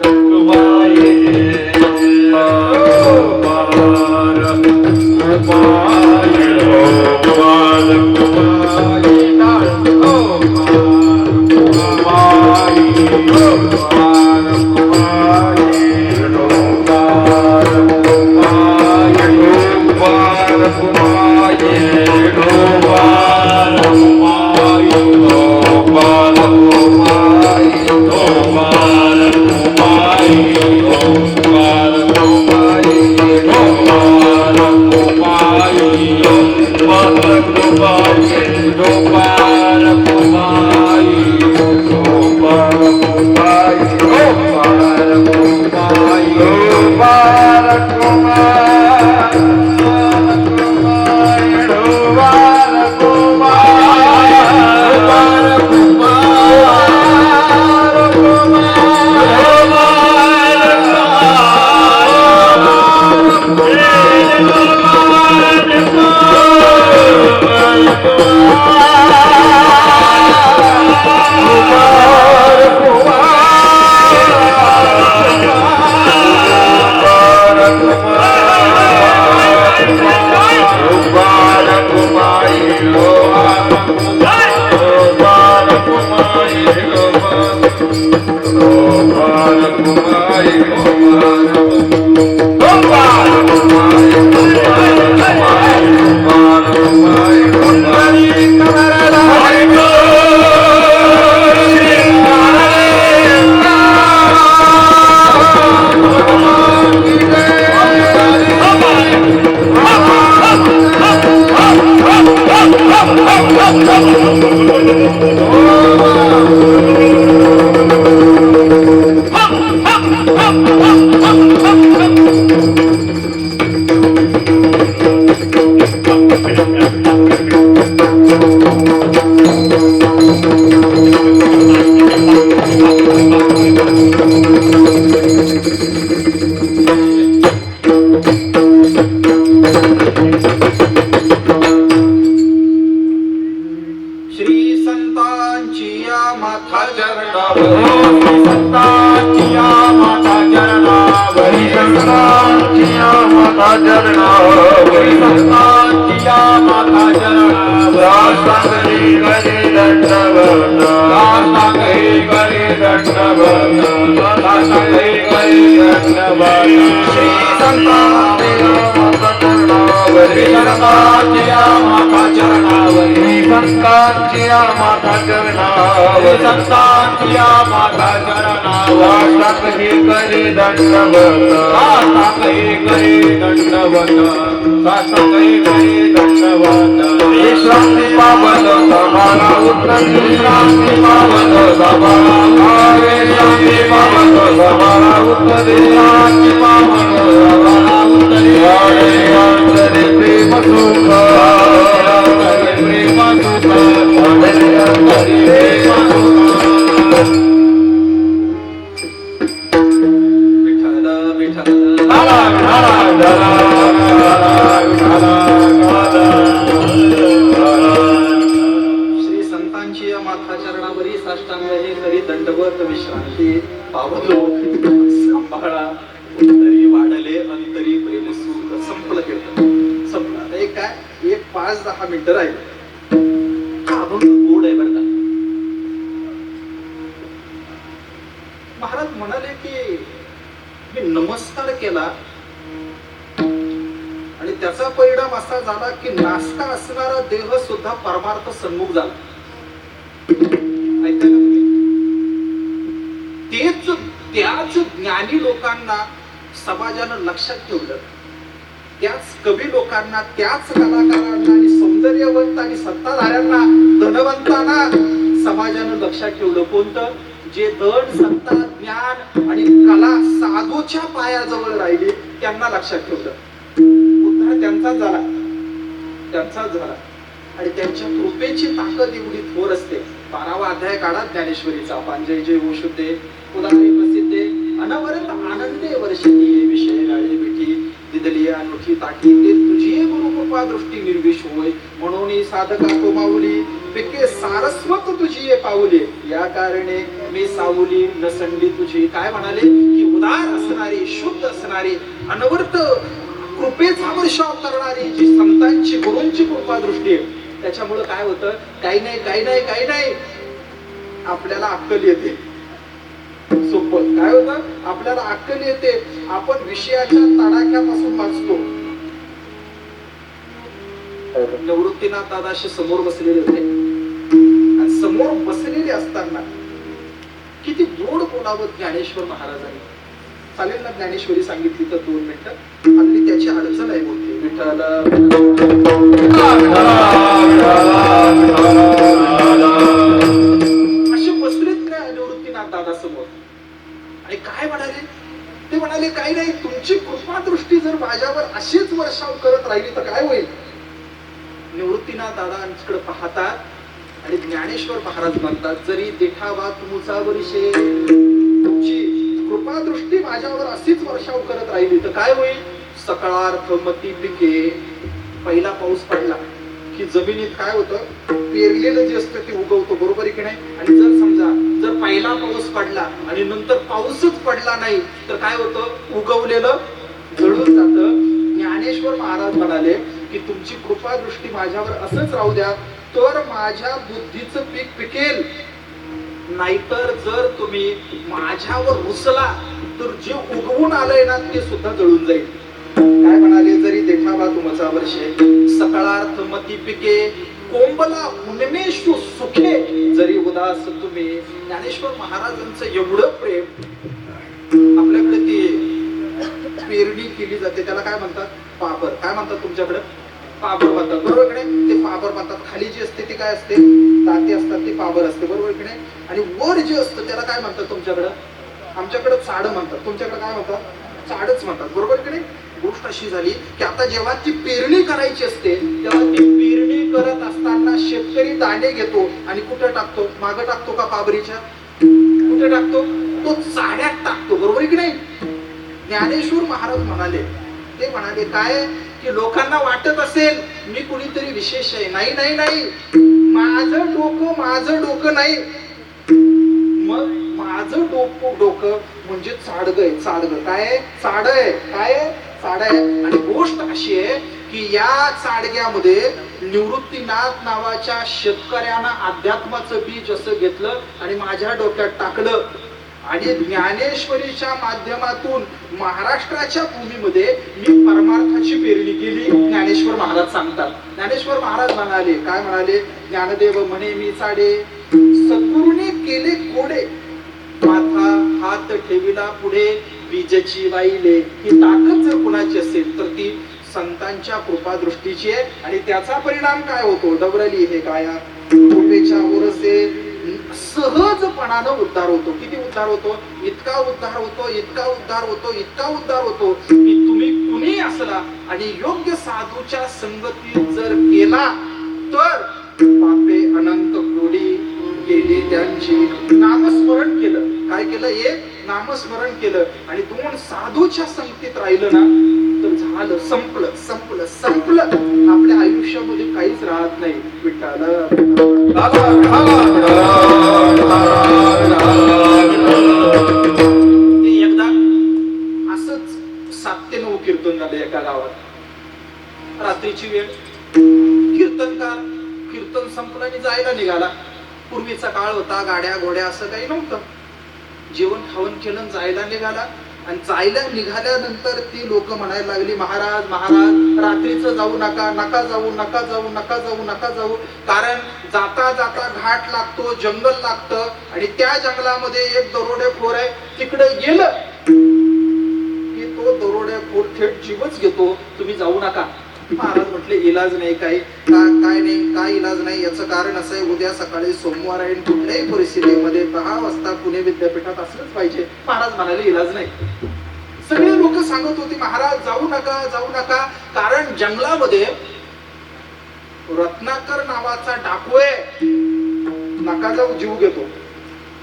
ज्ञानी लोकांना समाजानं लक्षात ठेवलं, त्याच कवी लोकांना, त्याच कलाकारांना आणि सौंदर्यवंत आणि सत्ताधाऱ्यांना, धनवंतांना समाजानं लक्षात ठेवलं. कोणतं? जे धन, सत्ता, ज्ञान आणि कला साधूच्या पायाजवळ राहिली त्यांना लक्षात ठेवलं. उद्धार त्यांचाच झाला आणि त्यांच्या कृपेची ताकद एवढी थोर असते. 12वा अध्याय काढा ज्ञानेश्वरीचा. पांजय जय वोशुद्धे उदारे प्रसिद्धे अनवरत आनंदे वर्षती विषय गाळे मिठी दिदली अनोखी ताटी ते तुझी गुरुकृपा दृष्टी निर्विष होय म्हणून साधका तो माऊली पिके सारस्वत तुझी पाऊले या कारणे मी सावली नसंडी तुझी. काय म्हणाले की उदार असणारी शुद्ध असणारी अनवर्त कृपेचा वर्षाव करणारी जी संतांची गुरूंची कृपा दृष्टी आहे त्याच्यामुळे काय होतं काही नाही आपल्याला अक्कल येते. सोपं काय होतं आपल्याला अक्कल येते. आपण विषयाच्या तडाख्यापासून वाचतो. निवृत्तीनाथ दादाशी समोर बसलेले होते आणि समोर बसलेले असताना किती गोड बोलावं ज्ञानेश्वर महाराजांनी. चालेल ना ज्ञानेश्वरी सांगितली तर 2 मिनिटं. आपली त्याची अडचण आहे बोलते विठ्ठला असे बसलेत ना निवृत्तीनाथ दादा समोर आणि काय म्हणाले ते म्हणाले काही नाही तुमची कृपा दृष्टी जर माझ्यावर अशीच वर्षाव करत राहिली तर काय होईल. निवृत्तीनाथ दादांकडे पाहतात आणि ज्ञानेश्वर महाराज म्हणतात जरी देखावा तुमचा वर्षे तुमची कृपा दृष्टी माझ्यावर अशीच वर्षाव करत राहिली तर काय होईल. सकाळार्थ मती पिके पहिला पाऊस पडला की जमिनीत काय होतं पेरलेलं जे असतं ते उगवतो बरोबर आहे की नाही. आणि जर समजा जर पहिला पाऊस पडला आणि नंतर पाऊसच पडला नाही तर काय होतं उगवलेलं जळून जातं. ज्ञानेश्वर महाराज म्हणाले की तुमची कृपा दृष्टी माझ्यावर असंच राहू द्या तर माझ्या बुद्धीचं पीक पिकेल. नाहीतर जर तुम्ही माझ्यावर रुसला तर जे उगवून आलंय ना ते सुद्धा जळून जाईल. काय म्हणाले जरी देखावा तुमचा वर्षे सकाळार्थ मती पिके कोंबला उन्मेषु सुखे जरी उदास तुम्ही. ज्ञानेश्वर महाराजांचं एवढं प्रेम. आपल्याकडे ती पेरणी केली जाते त्याला काय म्हणतात पाबर. काय म्हणतात तुमच्याकडे पाबर म्हणतात बरोबर की नाही. ते पाबर म्हणतात. खाली जी असते ती काय असते दाती असतात ती पाबर असते बरोबर की नाही. आणि वर जे असतं त्याला काय म्हणतात तुमच्याकडं. आमच्याकडे चाड म्हणतात. तुमच्याकडे काय म्हणतात चाडच म्हणतात बरोबर की नाही. गोष्ट अशी झाली की आता जेव्हा ती पेरणी करायची असते तेव्हा ती पेरणी करत असताना शेतकरी दाणे घेतो आणि कुठे टाकतो मागं टाकतो का पाबरीच्या कुठे टाकतो तो चाड्यात टाकतो बरोबर की नाही. ज्ञानेश्वर महाराज म्हणाले ते म्हणाले काय की लोकांना वाटत असेल मी कुणीतरी विशेष आहे. नाही माझं डोकं नाही. मग माझं डोकं म्हणजे चाडग काय चाड आहे काय चाड आहे. आणि गोष्ट अशी आहे की या चाडग्यामध्ये निवृत्तीनाथ नावाच्या शेतकऱ्यानं अध्यात्माचं बीज असं घेतलं आणि माझ्या डोक्यात टाकलं आणि ज्ञानेश्वरीच्या माध्यमातून महाराष्ट्राच्या भूमीमध्ये मी परमार्थाची पेरणी केली. ज्ञानेश्वर महाराज सांगतात. ज्ञानेश्वर महाराज म्हणाले काय म्हणाले ज्ञानदेव म्हणे मी चाडे सद्गुरूने केले कोडे माथा हात ठेविला पुढे बीजची वाईले. ही ताकद जर कुणाची असेल तर ती संतांच्या कृपा दृष्टीची आहे. आणि त्याचा परिणाम काय होतो डबरली हे काया कृपेच्या ओरसे सहजपणानं उद्धार होतो. किती उद्धार होतो इतका उद्धार होतो की तुम्ही कुणी असला आणि योग्य साधूच्या संगतीत जर केला तर पापे अनंत कोडी केली त्यांची. नामस्मरण केलं काय केलं एक नामस्मरण केलं आणि 2 साधूच्या संगतीत राहिलं ना तर झालं संपलं. आपल्या आयुष्यामध्ये काहीच राहत नाही. विठ्ठल एकदा असंच 7 ते 9 कीर्तन झालं एका गावात. रात्रीची वेळ कीर्तन संपलं आणि जायला निघाला. पूर्वीचा काळ होता गाड्या घोड्या असं काही नव्हतं. जेवण खावण केलं जायला निघाला आणि जायला निघाल्यानंतर ती लोक म्हणायला लागली महाराज रात्रीचं जाऊ नका जाऊ कारण जाता घाट लागतो जंगल लागतं आणि त्या जंगलामध्ये एक दरोडेखोर आहे. तिकडे गेलं की तो दरोडेखोर थेट जीवच घेतो. तुम्ही जाऊ नका. महाराज म्हटले इलाज नाही काय इलाज नाही. याचं कारण असं आहे उद्या सकाळी सोमवार आहे कुठल्याही परिस्थितीमध्ये 10 वाजता पुणे विद्यापीठात असलंच पाहिजे. महाराज म्हणाले इलाज नाही. सगळे लोक सांगत होते महाराज जाऊ नका कारण जंगलामध्ये रत्नाकर नावाचा डाकू आहे. नका जाऊ जीव घेतो.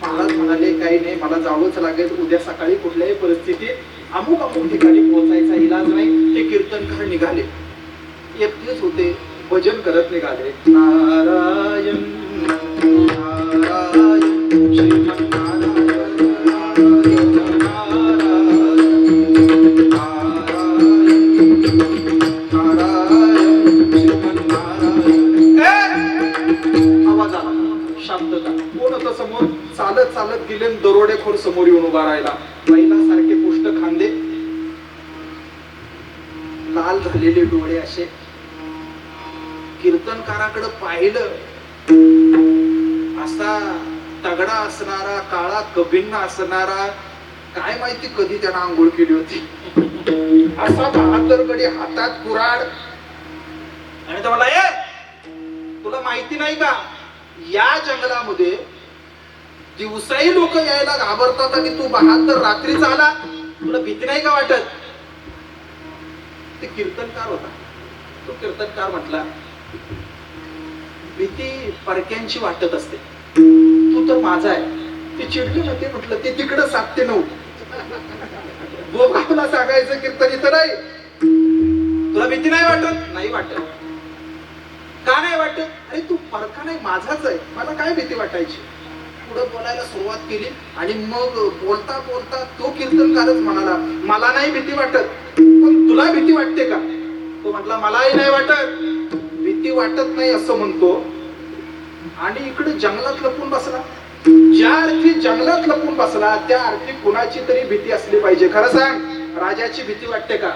महाराज म्हणाले काही नाही मला जावंच लागेल. उद्या सकाळी कुठल्याही परिस्थितीत अमुक अमुक ठिकाणी पोहोचायचा इलाज नाही. ते कीर्तनकार निघाले, एकटेच होते, भजन करत निघाले. नारायण नारायण श्रीमन्नारायण नारायण नारायण श्रीमन्नारायण. आवाज आला, शांतता. कोण होतं समोर? चालत चालत गेले, दरोडेखोर समोर येऊन उभा राहिला. बैलासारखे पुष्ट खांदे, लाल झालेले डोळे असे. कीर्तनकाराकडे पाहिलं, असा तगडा असणारा, काळा कभिन्न असणारा, काय माहिती कधी त्यानं आंघोळ केली होती, असा बहादरगडी, हातात कुऱ्हाड. आणि तो म्हणला, तुला माहिती नाही का, या जंगलामध्ये दिवसाही लोक यायला घाबरतात आणि तू बहादर रात्रीच आला, तुला भीती नाही का वाटत? ते कीर्तनकार होता. तो कीर्तनकार म्हटला, भीती परक्यांची वाटत असते, तू तर माझा आहे. ते चिडले ना, ते म्हटलं ते तिकडं 7 ते 9. बोकाला सांगायचं कीर्तन इथं नाही. तुला भीती नाही वाटत? नाही वाटत. का नाही वाटत? अरे तू परका नाही, माझाच आहे, मला काय भीती वाटायची? पुढे बोलायला सुरुवात केली आणि मग बोलता बोलता तो कीर्तनकारच म्हणाला, मला नाही भीती वाटत, पण तुला भीती वाटते का? तो म्हटला, मलाही नाही वाटत, भीती वाटत नाही असं म्हणतो. आणि इकडे जंगलात लपून बसला. ज्या अर्थी जंगलात लपून बसला, त्या अर्थी कुणाची तरी भीती असली पाहिजे. खरं सांग, राजाची भीती वाटते का?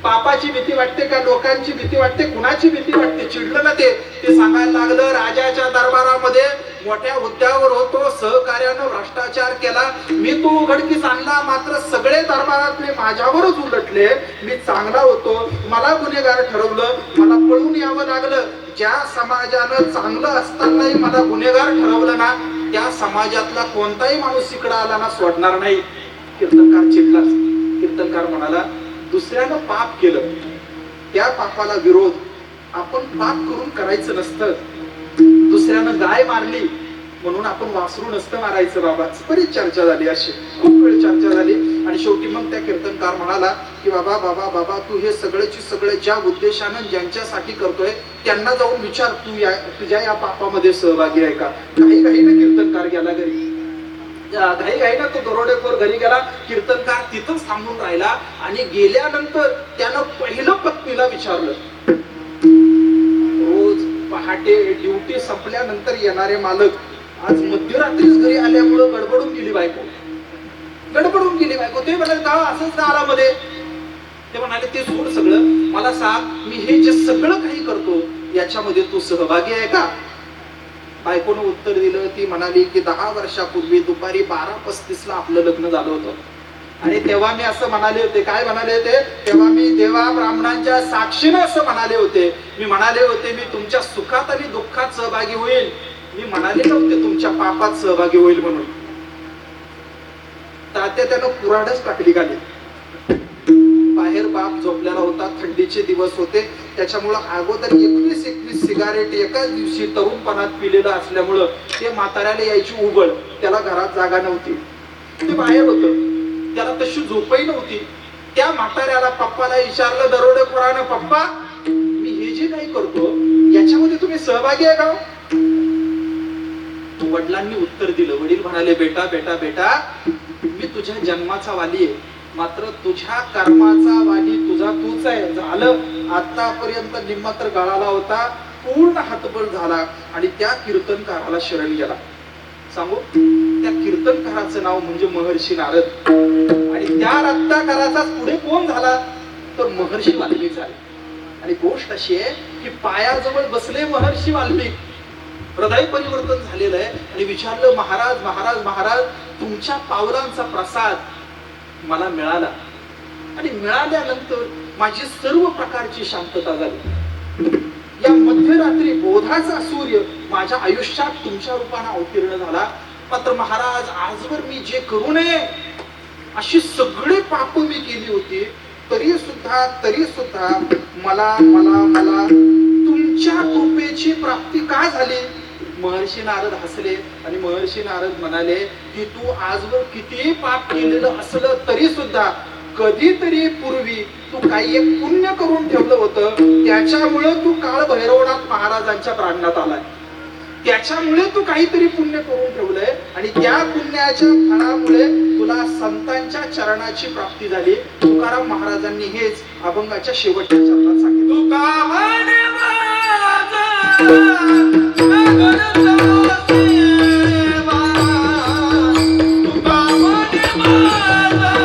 पापाची भीती वाटते का? लोकांची भीती वाटते? कुणाची भीती वाटते? चिडलं ना ते सांगायला लागलं, राजाच्या दरबारामध्ये मोठ्या हुद्द्यावर होतो, सहकार्यानं भ्रष्टाचार केला, मी तो उघडकीस आणला, मात्र सगळे दरबारातले माझ्यावरच उलटले. मी चांगला होतो, मला गुन्हेगार ठरवलं, मला पळून यावं लागलं. ज्या समाजानं चांगलं असतानाही मला गुन्हेगार ठरवलं ना, त्या समाजातला कोणताही माणूस इकडे आला ना, सोडणार नाही. कीर्तनकार चिडलाच. कीर्तनकार म्हणाला, दुसऱ्यानं पाप केलं, त्या पापाला विरोध आपण पाप करून करायचं नसतं. दुसऱ्यानं गाय मारली म्हणून आपण वासरू नसतं मारायचं. बाबा बरीच चर्चा झाली, अशी खूप वेळ चर्चा झाली. आणि शेवटी मग त्या कीर्तनकार म्हणाला की बाबा बाबा बाबा तू हे सगळ्याची सगळं ज्या उद्देशानं ज्यांच्यासाठी करतोय त्यांना जाऊन विचार, तुझ्या या पापामध्ये सहभागी आहे का? काही कीर्तनकार गेला घरी. घाईघाईनं तो दरोडेखोर घरी गेला. कीर्तनकार तिथंच थांबून राहिला. आणि गेल्यानंतर त्यानं पहिलं पत्नीला विचारलं, रोज पहाटे ड्युटी संपल्यानंतर येणारे मालक आज मध्यरात्रीच घरी आल्यामुळं गडबडून गेली बायको. ते म्हणाले, का असंच का आला मध्ये? ते म्हणाले, ते सोड सगळं, मला सांग, मी हे जे सगळं काही करतो याच्यामध्ये तू सहभागी आहे का? बायकोनं उत्तर दिलं. ती म्हणाली की 10 वर्षापूर्वी दुपारी 12:35 आपलं लग्न झालं होतं. आणि तेव्हा मी असं म्हणाले होते. काय म्हणाले होते? तेव्हा मी देवा ब्राह्मणांच्या साक्षीनं असं म्हणाले होते. मी म्हणाले होते, मी तुमच्या सुखात आणि दुःखात सहभागी होईल. मी म्हणाले नव्हते तुमच्या पापात सहभागी होईल म्हणून. तात्या त्यानं कुऱ्हाडच टाकली गाडी. बाहेर बाप झोपलेला होता, थंडीचे दिवस होते, त्याच्यामुळं अगोदर 21 सिगारेट एकाच दिवशी तरुणपणात पिलेलं असल्यामुळं ते म्हाताऱ्याला यायची उबळ. त्याला घरात जागा नव्हती, ते बाहेर होतं, त्याला तशी झोपही नव्हती. त्या म्हाताऱ्याला पप्पाला विचारलं दरोडेखोरानं, पप्पा मी हे जे काही करतो याच्यामध्ये तुम्ही सहभागी आहे का? वडिलांनी उत्तर दिलं. वडील म्हणाले, बेटा बेटा बेटा मी तुझ्या जन्माचा वाली आहे, मात्र तुझ्या कर्माचा वाली तुझा तूच आहे. झालं आतापर्यंत निम्मा तर गळाला होता, पूर्ण हातबळ झाला आणि त्या कीर्तनकाराला शरण गेला. सांगू, त्या कीर्तनकाराचं नाव म्हणजे महर्षी नारद. आणि त्या रत्नाकराचाच पुढे कोण झाला तर महर्षी वाल्मिक झाले. आणि गोष्ट अशी आहे की पायाजवळ बसले महर्षी वाल्मिक, हृदय परिवर्तन झालेलं आहे. आणि विचारलं, महाराज महाराज महाराज तुमच्या पावलांचा प्रसाद मला मिळाला आणि मिळाल्यानंतर माझी सर्व प्रकारची शांतता झाली. या मध्यरात्री बोधाचा सूर्य माझ्या आयुष्यात तुमच्या रूपाने अवतीर्ण झाला. मात्र महाराज आजवर मी जे करू नये अशी सगळे पाप मी केली होती, तरी सुद्धा मला मला मला तुमच्या कृपेची प्राप्ती का झाली? महर्षी नारद हसले आणि महर्षी नारद म्हणाले की तू आजवर कितीही पाप केलेलं असलं तरी सुद्धा कधीतरी पूर्वी तू काही एक पुण्य करून ठेवलं होतं, त्याच्यामुळं तू काळ भैरवनाथ महाराजांच्या प्रांगणात आलाय. त्याच्यामुळे तू काहीतरी पुण्य करून ठेवलंय आणि त्या पुण्याच्या फळामुळे तुला संतांच्या चरणाची प्राप्ती झाली. तुकाराम महाराजांनी हेच अभंगाच्या शेवटच्या चरणात सांगितलं. तुका म्हणे माझा नगरचा सेवा, तुका म्हणे माझा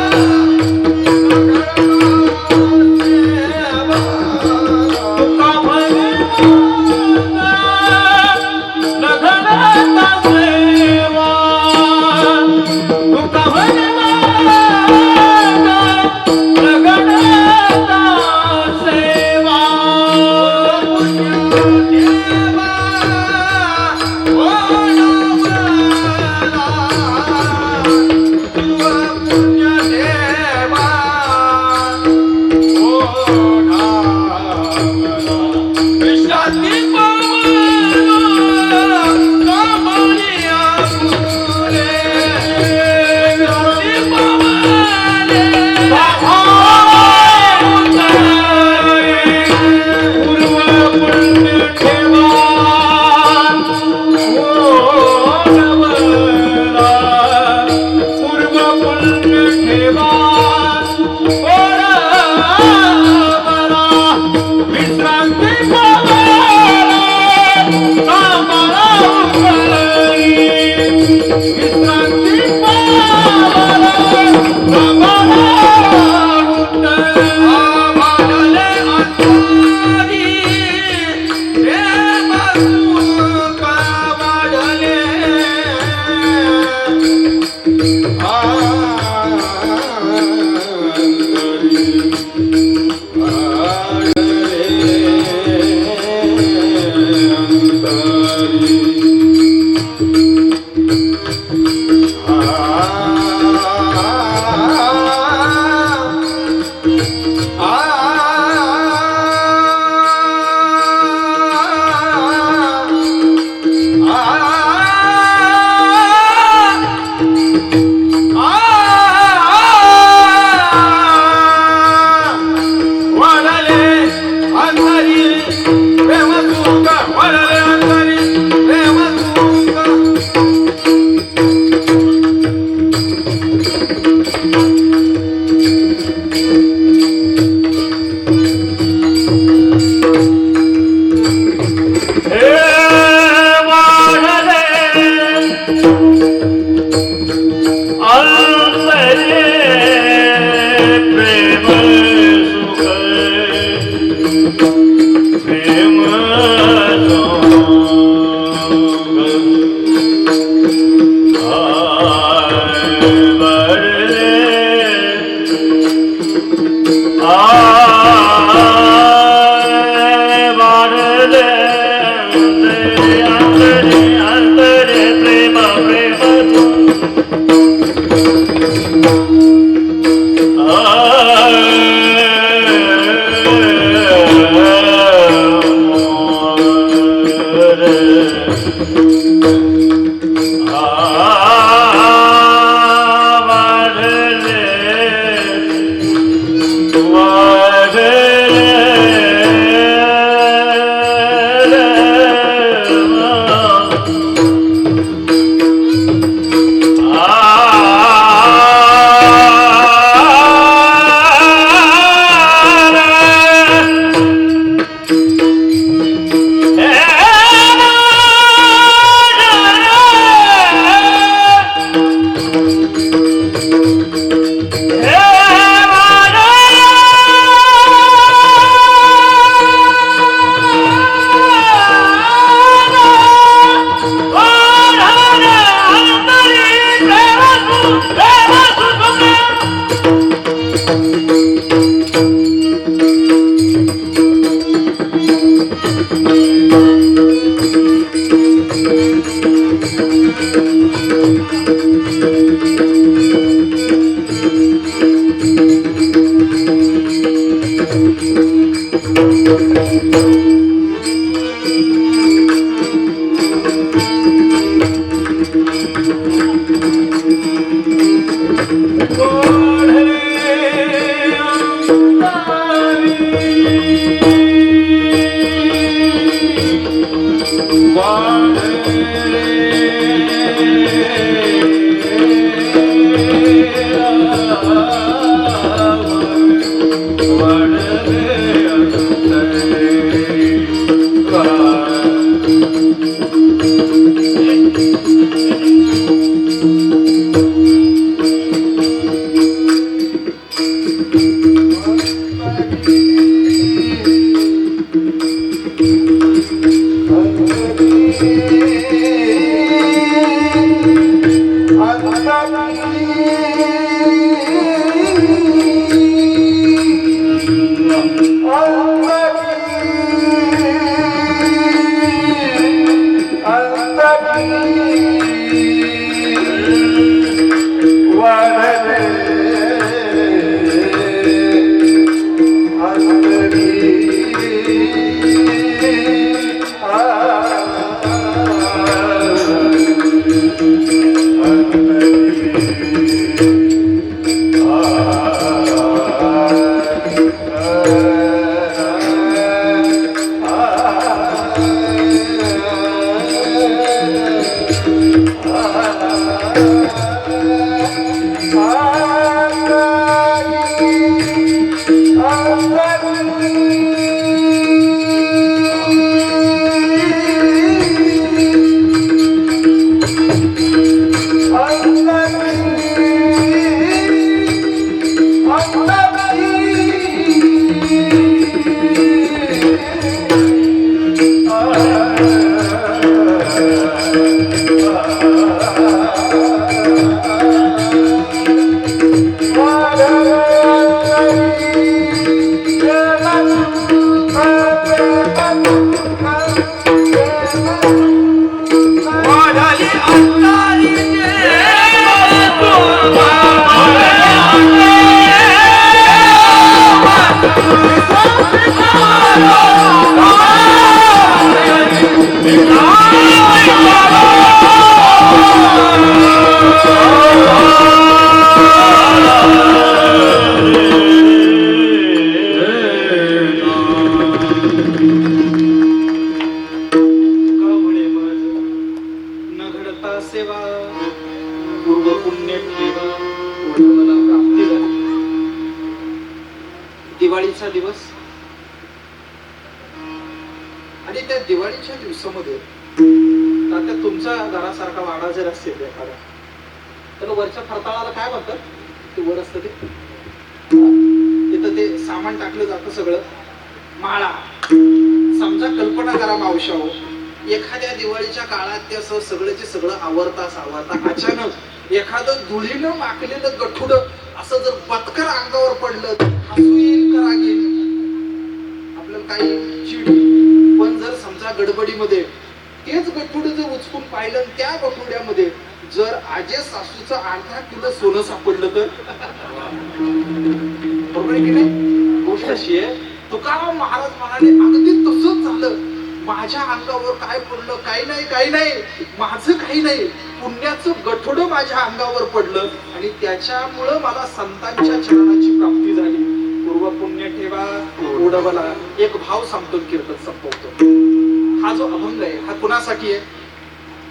करता सेवा पूर्व पुण्य ठेवा ओढवला प्राप्ती झाली. दिवाळीचा दिवस आणि त्या दिवाळीच्या दिवसामध्ये आता तुमच्या घरासारखा वाडा जर असेल एखादा तर वरच्या फरताळाला काय म्हणतात ते वर असतं ते तिथं ते सामान टाकलं जातं सगळं माळा. समजा कल्पना करा मावशा हो एखाद्या दिवाळीच्या काळात ते असं सगळ्याचे सगळं आवरता अचानक एखादं धुळीनं माकलेलं गठुड असं जर बदकर अंगावर पडलं तर हसू येईल का राग येईल आपल्याला काही चिड. पण जर समजा गडबडीमध्ये तेच गठुड जर उचकून पाहिलं त्या गठुड्यामध्ये जर आजे सासूचं अर्धा किलो सोनं सापडलं तर बरोबर आहे की नाही. गोष्ट अशी आहे तुकाराम महाराज म्हणाले अगदी तसंच झालं. माझ्या अंगावर काय पडलं काही नाही माझं काही नाही पुण्याचं गठोडं माझ्या अंगावर पडलं आणि त्याच्यामुळं मला संतांच्या चरणाची प्राप्ती झाली. पूर्व पुण्य ठेवा ओढवला. एक भाव सांगतो कीर्तन संपवतो. हा जो अभंग आहे हा कुणासाठी आहे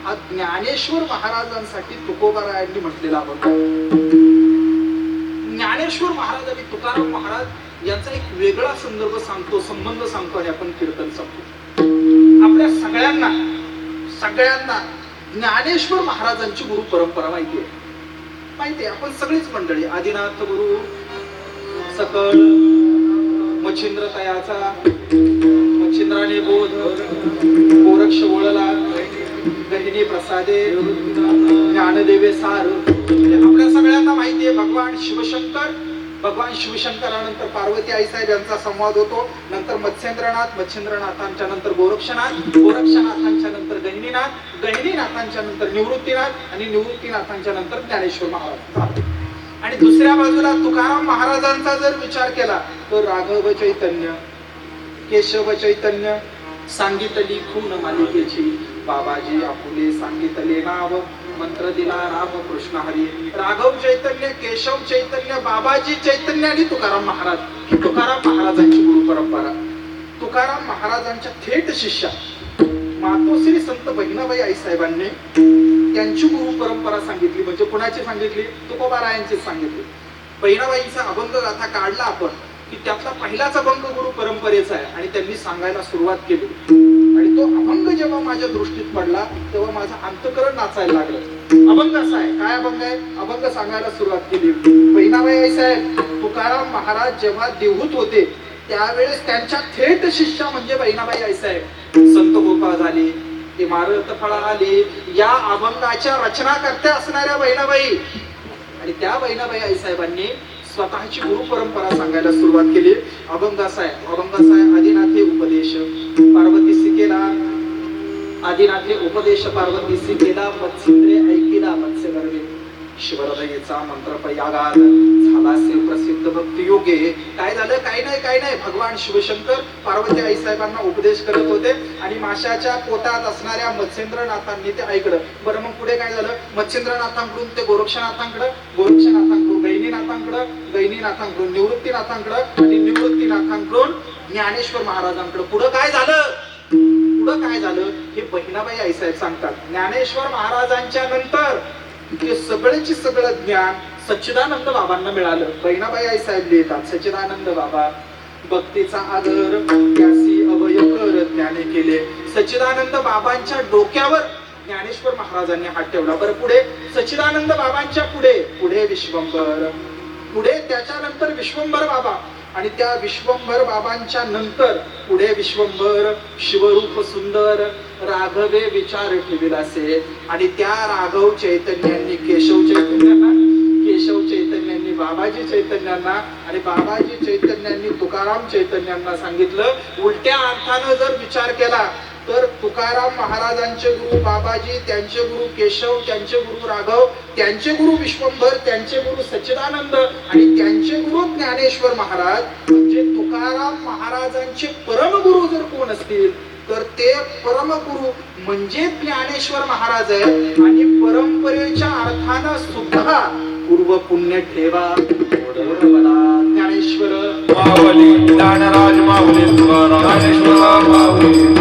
हा ज्ञानेश्वर महाराजांसाठी तुकोबारायांनी म्हटलेला अभंग. ज्ञानेश्वर महाराज आणि तुकाराम महाराज यांचा एक वेगळा संबंध सांगतो आणि आपण कीर्तन सांगतो. आपल्या सगळ्यांना ज्ञानेश्वर महाराजांची गुरु परंपरा माहिती आहे. आपण सगळीच मंडळी आदिनाथ गुरु सकळ मच्छिंद्र तयाचा मच्छिंद्राने बोध गोरक्ष ओळला गहिनी प्रसादे ज्ञानदेवे सार. आपल्या सगळ्यांना माहिती आहे भगवान शिवशंकरानंतर पार्वती आईसाहेब यांचा संवाद होतो. नंतर मत्स्येंद्रनाथांच्या नंतर गोरक्षनाथांच्या नंतर गहिनीनाथांच्या नंतर निवृत्तीनाथ आणि निवृत्तीनाथांच्या नंतर ज्ञानेश्वर महाराज. आणि दुसऱ्या बाजूला तुकाराम महाराजांचा जर विचार केला तर राघव चैतन्य केशव चैतन्य सांगितली खून मालिकेची बाबाजी आपुले सांगितले नाव मंत्र दिला राम कृष्ण हरी. राघव चैतन्य केशव चैतन्य बाबाजी चैतन्य आणि तुकाराम महाराज ही तुकाराम महाराजांची गुरु परंपरा. तुकाराम महाराजांच्या थेट शिष्या मातोश्री संत बहिणाबाई आईसाहेबांनी त्यांची गुरु परंपरा सांगितली. म्हणजे कुणाची सांगितली तुकोबारायांची सांगितली. बहिणाबाईंचा अभंग गाथा काढला आपण की त्यातला पहिलाच अभंग गुरु परंपरेचा आहे आणि त्यांनी सांगायला सुरुवात केली. आणि तो अभंग जेव्हा माझ्या दृष्टीत पडला तेव्हा माझं अंतःकरण नाचायला लागलं. अभंग असा आहे काय अभंग आहे अभंग सांगायला सुरुवात केली. बहिणाबाई आईसाहेब तुकाराम महाराज जेव्हा देहूत होते त्यावेळेस त्यांच्या थेट शिष्या म्हणजे बहिणाबाई आईसाहेब संत गोपाळ झाले इमारत फळाले या अभंगाच्या रचनाकर्त्या असणाऱ्या बहिणाबाई. आणि त्या बहिणाबाई आईसाहेबांनी स्वतःची गुरु परंपरा सांगायला सुरुवात केली. अभंग असा आहे आदिनाथे उपदेश पार्वतीसी केला आदिनाथे उपदेश पार्वतीसी केला मत्स्येंद्रे ऐकिला मत्स्यगर्वे शिवहृदयेचा मंत्र प्रयागात झाला से प्रसिद्ध भक्ती योगे. काय झालं काही नाही भगवान शिवशंकर पार्वती आईसाहेबांना उपदेश करत होते आणि माशाच्या पोटात असणाऱ्या मत्स्येंद्रनाथांनी ते ऐकलं. बरं मग पुढे काय झालं मत्स्येंद्रनाथांकडून ते गोरक्षनाथांकडं गहिनीनाथांकडून निवृत्तीनाथांकडं आणि निवृत्तीनाथांकडून ज्ञानेश्वर महाराजांकडं. पुढं काय झालं हे बहिणाबाई आईसाहेब सांगतात. ज्ञानेश्वर महाराजांच्या नंतर ते सगळेची सगळं ज्ञान सच्चिदानंद बाबांना मिळालं. बहिणाबाई आईसाहेब लिहितात सच्चिदानंद बाबा भक्तीचा आदर त्यासी अभय कर ज्ञाने केले. सच्चिदानंद बाबांच्या डोक्यावर ज्ञानेश्वर महाराजांनी हात ठेवला. बरं पुढे सच्चिदानंद बाबांच्या पुढे विश्वंभर पुढे त्याच्यानंतर विश्वंभर बाबा आणि त्या विश्वंभर बाबांच्या नंतर पुढे विश्वंभर शिवरूप सुंदर राघवे विचार ठेविलासे. आणि त्या राघव चैतन्यांनी केशव चैतन्यांनी बाबाजी चैतन्यांना आणि बाबाजी चैतन्यांनी तुकाराम चैतन्यांना सांगितलं. उलट्या अर्थानं जर विचार केला तर तुकाराम महाराजांचे गुरु बाबाजी त्यांचे गुरु केशव त्यांचे गुरु राघव त्यांचे गुरु विश्वंभर त्यांचे गुरु सच्चिदानंद आणि त्यांचे गुरु ज्ञानेश्वर महाराज. म्हणजे तुकाराम महाराजांचे परमगुरु जर कोण असतील तर ते परमगुरु म्हणजे ज्ञानेश्वर महाराज आहे. आणि परंपरेच्या अर्थानं सुद्धा पूर्व पुण्य ठेवा ज्ञानेश्वर माऊली ज्ञानराज माऊली तुकाराम ज्ञानेश्वर माऊली